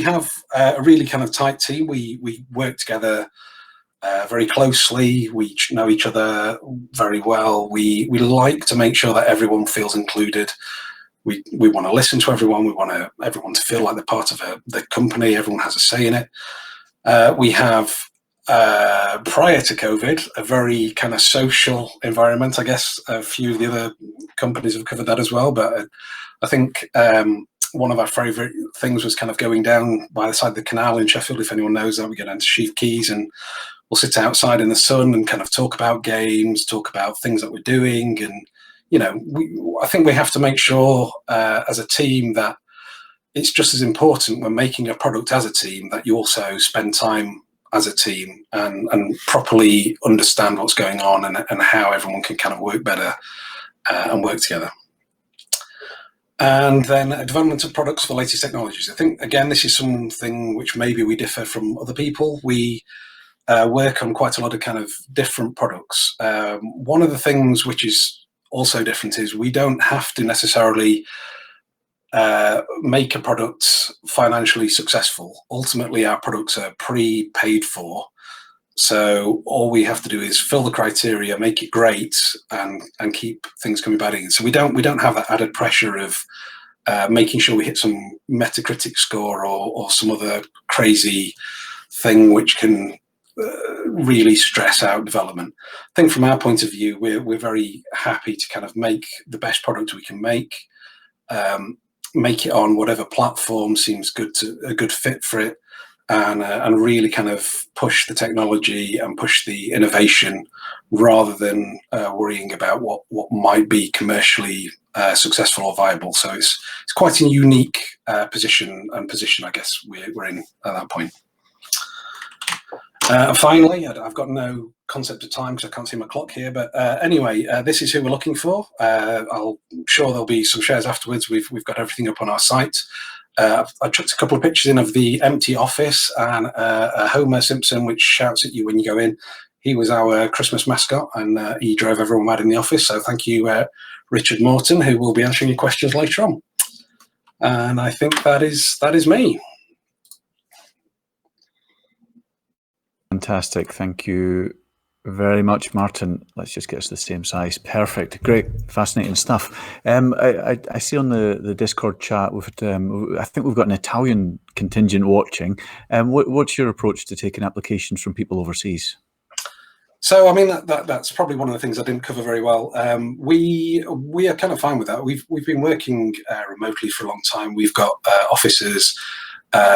have a really kind of tight team. We work together very closely. We know each other very well. We like to make sure that everyone feels included. We want to listen to everyone. We want everyone to feel like they're part of the company. Everyone has a say in it. We have, prior to COVID, a very kind of social environment. I guess a few of the other companies have covered that as well, but I think one of our favourite things was kind of going down by the side of the canal in Sheffield. If anyone knows that, we go down to Sheaf Keys and we'll sit outside in the sun and kind of talk about games, talk about things that we're doing, and I think we have to make sure as a team that it's just as important when making a product as a team that you also spend time as a team and properly understand what's going on and how everyone can kind of work better and work together. And then development of products for latest technologies. I think, again, this is something which maybe we differ from other people. We work on quite a lot of kind of different products. One of the things which is also different is we don't have to necessarily make a product financially successful. Ultimately, our products are pre-paid for. So all we have to do is fill the criteria, make it great, and keep things coming back in. So we don't have that added pressure of making sure we hit some Metacritic score or some other crazy thing which can really stress out development. I think from our point of view, we're very happy to kind of make the best product we can make it on whatever platform seems a good fit for it. And really kind of push the technology and push the innovation rather than worrying about what might be commercially successful or viable. So it's quite a unique position, I guess, we're in at that point. Finally, I've got no concept of time because I can't see my clock here. But anyway, this is who we're looking for. I'm sure there'll be some shares afterwards. We've got everything up on our site. I chucked a couple of pictures in of the empty office and a Homer Simpson, which shouts at you when you go in. He was our Christmas mascot, and he drove everyone mad in the office. So thank you, Richard Morton, who will be answering your questions later on. And I think that is me. Fantastic. Thank you very much, Martin. Let's just get us the same size. Perfect. Great. Fascinating stuff. I see on the Discord chat, I think we've got an Italian contingent watching. What's your approach to taking applications from people overseas? So, I mean, that's probably one of the things I didn't cover very well. We are kind of fine with that. We've been working remotely for a long time. We've got offices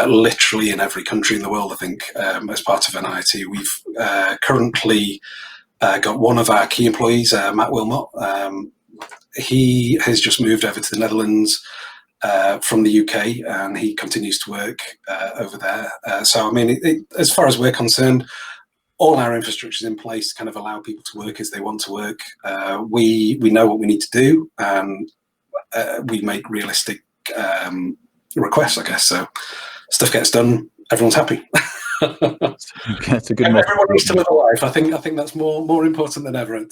literally in every country in the world, I think, as part of NIT. We've currently got one of our key employees, Matt Wilmot. He has just moved over to the Netherlands from the UK, and he continues to work over there. So, I mean, as far as we're concerned, all our infrastructure is in place to kind of allow people to work as they want to work. We know what we need to do, and we make realistic requests, I guess. So stuff gets done, everyone's happy. It's a good everyone needs to live a life. I think that's more important than ever at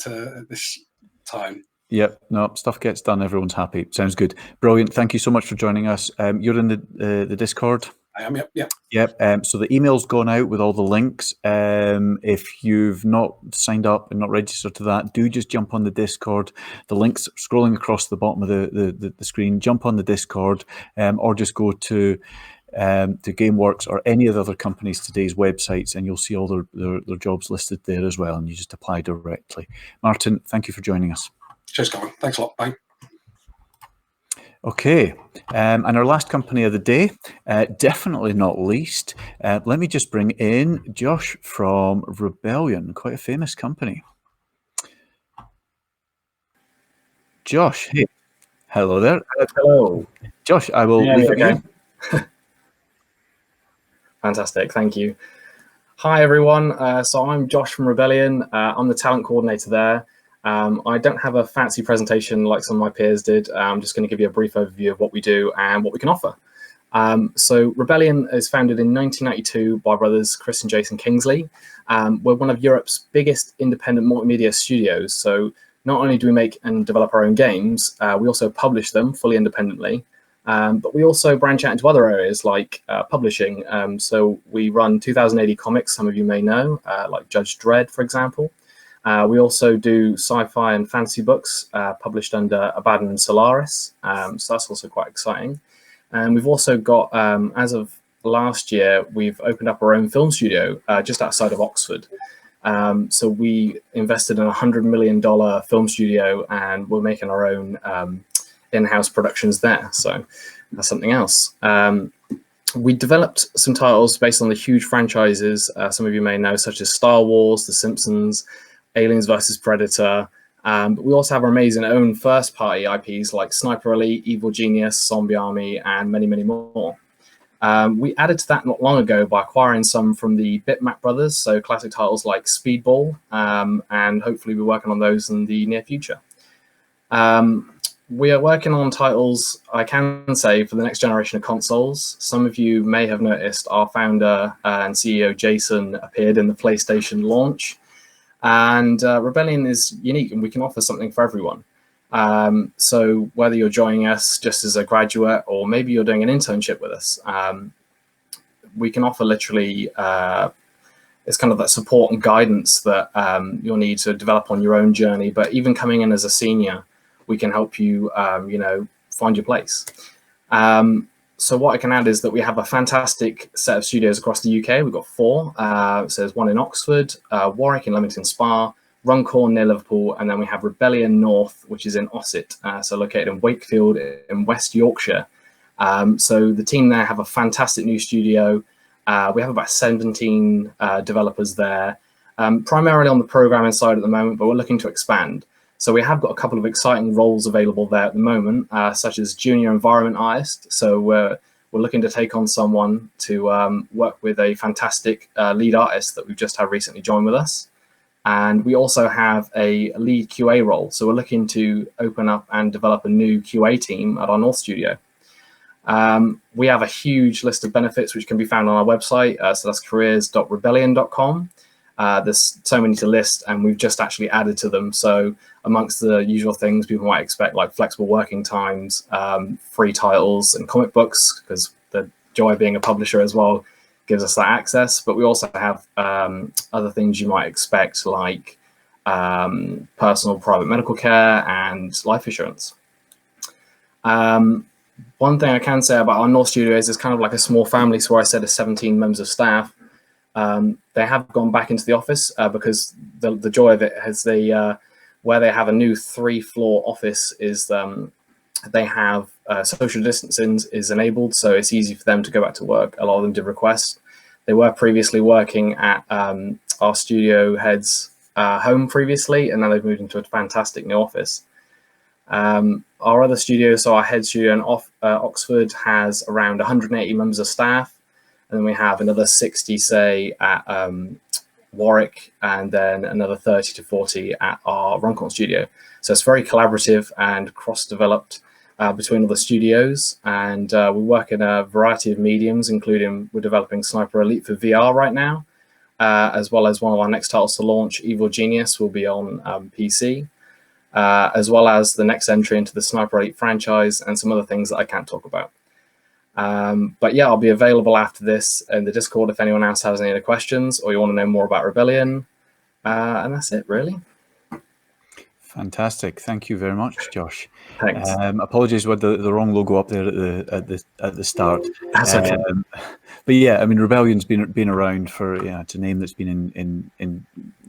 this time. Yep. No, stuff gets done, everyone's happy. Sounds good. Brilliant. Thank you so much for joining us. You're in the Discord? I am, yep. Yep. So the email's gone out with all the links. If you've not signed up and not registered to that, do just jump on the Discord. The link's scrolling across the bottom of the screen. Jump on the Discord, or just go to GameWorks or any of the other companies today's websites, and you'll see all their jobs listed there as well, and you just apply directly. Martin, thank you for joining us. Cheers, Colin. Thanks a lot. Bye. Okay, and our last company of the day, definitely not least, let me just bring in Josh from Rebellion, quite a famous company. Josh, hey, hello there. Hello. Josh, I will leave it at you. Fantastic, thank you. Hi everyone, so I'm Josh from Rebellion. I'm the talent coordinator there. I don't have a fancy presentation like some of my peers did. I'm just going to give you a brief overview of what we do and what we can offer. So Rebellion is founded in 1992 by brothers Chris and Jason Kingsley. We're one of Europe's biggest independent multimedia studios. So not only do we make and develop our own games, we also publish them fully independently. But we also branch out into other areas like publishing. So we run 2080 comics, some of you may know, like Judge Dredd, for example. We also do sci-fi and fantasy books published under Abaddon and Solaris, so that's also quite exciting. And we've also got, as of last year, we've opened up our own film studio just outside of Oxford. So we invested in a $100 million film studio, and we're making our own in-house productions there. So that's something else. We developed some titles based on the huge franchises some of you may know, such as Star Wars, The Simpsons, Aliens vs. Predator, But we also have our amazing own first-party IPs like Sniper Elite, Evil Genius, Zombie Army, and many, many more. We added to that not long ago by acquiring some from the Bitmap brothers, so classic titles like Speedball, and hopefully we're working on those in the near future. We are working on titles, I can say, for the next generation of consoles. Some of you may have noticed our founder and CEO, Jason, appeared in the PlayStation launch. And Rebellion is unique, and we can offer something for everyone. So whether you're joining us just as a graduate or maybe you're doing an internship with us, we can offer literally, it's kind of that support and guidance that you'll need to develop on your own journey. But even coming in as a senior, we can help you, you know, find your place. So what I can add is that we have a fantastic set of studios across the UK. We've got 4. So there's one in Oxford, Warwick in Leamington Spa, Runcorn near Liverpool, and then we have Rebellion North, which is in Ossett, so located in Wakefield in West Yorkshire. So the team there have a fantastic new studio. We have about 17 developers there, primarily on the programming side at the moment, but we're looking to expand. So we have got a couple of exciting roles available there at the moment, such as junior environment artist. So we're looking to take on someone to work with a fantastic lead artist that we've just had recently join with us. And we also have a lead QA role. So we're looking to open up and develop a new QA team at our North studio. We have a huge list of benefits which can be found on our website. So that's careers.rebellion.com. There's so many to list, and we've just actually added to them. So amongst the usual things people might expect, like flexible working times, free titles and comic books, because the joy of being a publisher as well gives us that access. But we also have other things you might expect, like personal private medical care and life insurance. One thing I can say about our North studio is it's kind of like a small family. So where I said there's 17 members of staff, they have gone back into the office because the joy of it is where they have a new 3-floor office is they have social distancing is enabled, so it's easy for them to go back to work. A lot of them did request. They were previously working at our studio head's home previously, and now they've moved into a fantastic new office. Our other studio, so our head studio in Oxford, has around 180 members of staff. And then we have another 60, say, at Warwick, and then another 30 to 40 at our Runcorn studio. So it's very collaborative and cross-developed between all the studios. And we work in a variety of mediums, including we're developing Sniper Elite for VR right now, as well as one of our next titles to launch, Evil Genius, will be on PC, as well as the next entry into the Sniper Elite franchise and some other things that I can't talk about. But yeah, I'll be available after this in the Discord if anyone else has any other questions or you want to know more about Rebellion. And that's it, really. Fantastic. Thank you very much, Josh. Thanks. Apologies with the wrong logo up there at the start. That's okay. But yeah, I mean, Rebellion's been around for, yeah, it's a name that's been in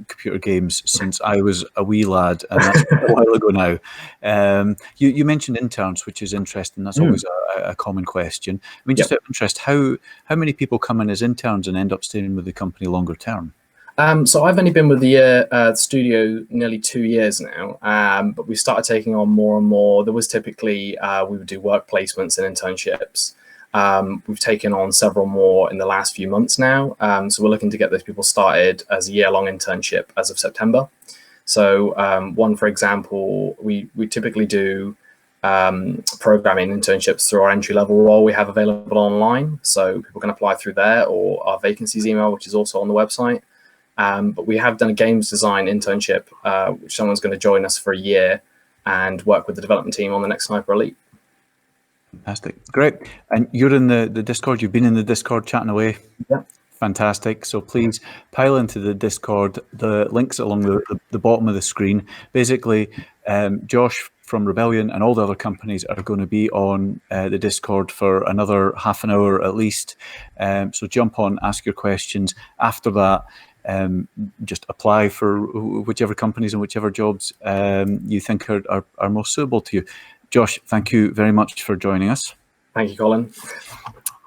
computer games since I was a wee lad, and that's a while ago now. You mentioned interns, which is interesting. That's always a common question. I mean, just out of interest, how many people come in as interns and end up staying with the company longer term? So I've only been with the studio nearly 2 years now, but we started taking on more and more. There was typically, we would do work placements and internships. We've taken on several more in the last few months now. So we're looking to get those people started as a year-long internship as of September. So one, for example, we typically do programming internships through our entry-level role we have available online. So people can apply through there, or our vacancies email, which is also on the website. But we have done a games design internship, which someone's going to join us for a year and work with the development team on the next Sniper Elite. Fantastic. Great. And you're in the Discord. You've been in the Discord chatting away. Yeah. Fantastic. So please pile into the Discord. The links along the bottom of the screen. Basically, Josh from Rebellion and all the other companies are going to be on the Discord for another half an hour at least. So jump on, ask your questions. After that, just apply for whichever companies and whichever jobs you think are most suitable to you. Josh, thank you very much for joining us. Thank you, Colin.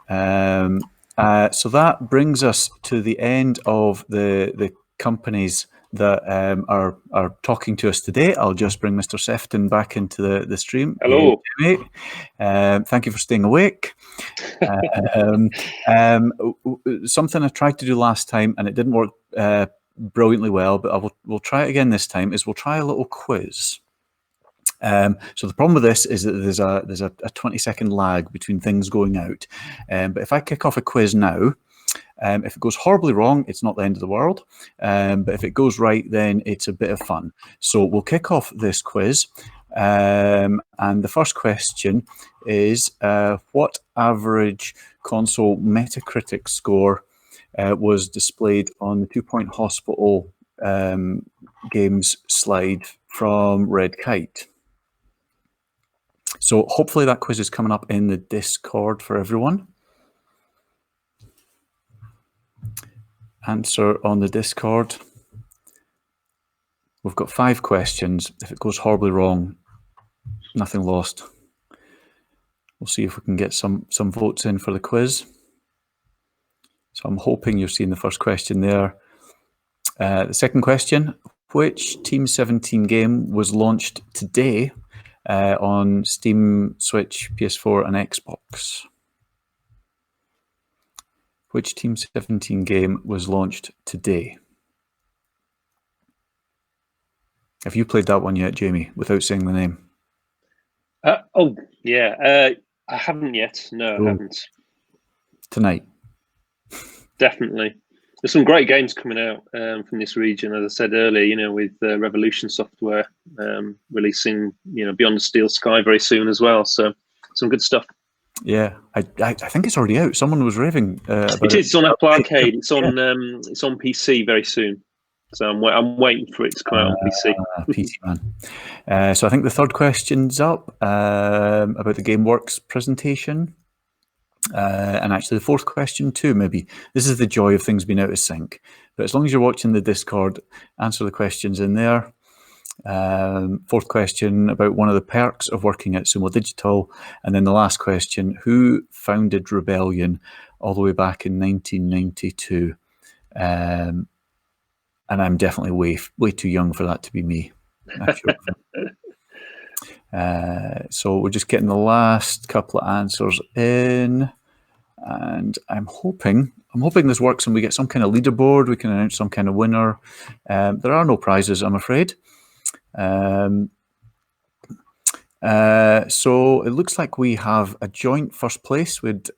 So that brings us to the end of the companies that are talking to us today. I'll just bring Mr. Sefton back into the stream. Hello. Hey, thank you for staying awake. Something I tried to do last time and it didn't work brilliantly well, but we'll try it again this time. Is we'll try a little quiz. So the problem with this is that there's a 20-second lag between things going out. But if I kick off a quiz now, if it goes horribly wrong, it's not the end of the world. But if it goes right, then it's a bit of fun. So we'll kick off this quiz. And the first question is, what average console Metacritic score was displayed on the 2 Point Hospital games slide from Red Kite? So hopefully that quiz is coming up in the Discord for everyone. Answer on the Discord. We've got 5 questions. If it goes horribly wrong, nothing lost. We'll see if we can get some votes in for the quiz. So I'm hoping you're seeing the first question there. The second question, which Team 17 game was launched today on Steam, Switch, PS4 and Xbox? Which Team 17 game was launched today? Have you played that one yet, Jamie, without saying the name? Oh, yeah. I haven't yet. No, I haven't. Tonight. Definitely. There's some great games coming out from this region, as I said earlier, with Revolution Software releasing, Beyond the Steel Sky very soon as well. So some good stuff. Yeah, I think it's already out. Someone was raving about it. It is. It's on Apple Arcade. It's on PC very soon. So I'm waiting for it to come out on PC. PC man. So I think the third question's up about the GameWorks presentation. And actually the fourth question too, maybe. This is the joy of things being out of sync. But as long as you're watching the Discord, answer the questions in there. Fourth question about one of the perks of working at Sumo Digital. And then the last question, who founded Rebellion all the way back in 1992? And I'm definitely way too young for that to be me. So we're just getting the last couple of answers in, and I'm hoping this works and we get some kind of leaderboard. We can announce some kind of winner. There are no prizes, I'm afraid. So it looks like we have a joint first place with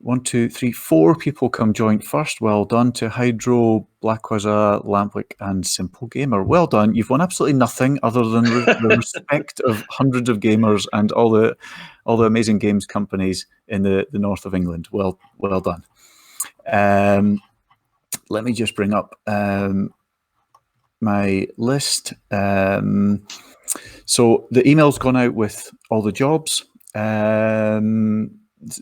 1, 2, 3, 4 people come joint first. Well done to Hydro, Blackwaza, Lampwick, and Simple Gamer. Well done. You've won absolutely nothing other than the respect of hundreds of gamers and all the amazing games companies in the north of England. Well done. Let me just bring up my list. So the email's gone out with all the jobs.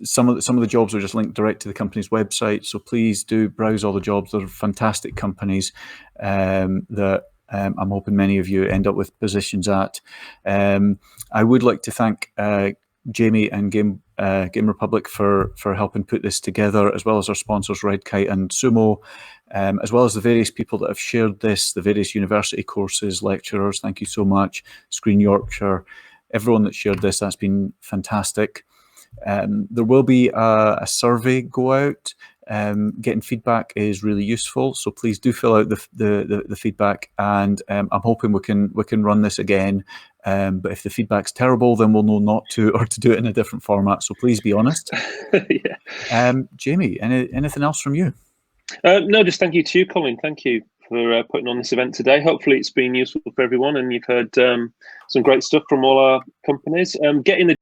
Some of the jobs are just linked direct to the company's website, so please do browse all the jobs. They're fantastic companies that I'm hoping many of you end up with positions at. I would like to thank Jamie and Game Republic for helping put this together, as well as our sponsors Red Kite and Sumo, as well as the various people that have shared this, the various university courses, lecturers. Thank you so much. Screen Yorkshire, everyone that shared this, that's been fantastic. There will be a survey go out. Getting feedback is really useful, so please do fill out the feedback, and I'm hoping we can run this again. But if the feedback's terrible, then we'll know not to, or to do it in a different format. So please be honest. Yeah. Jamie, anything else from you? No, just thank you to you, Colin. Thank you for putting on this event today. Hopefully it's been useful for everyone, and you've heard some great stuff from all our companies. Get in the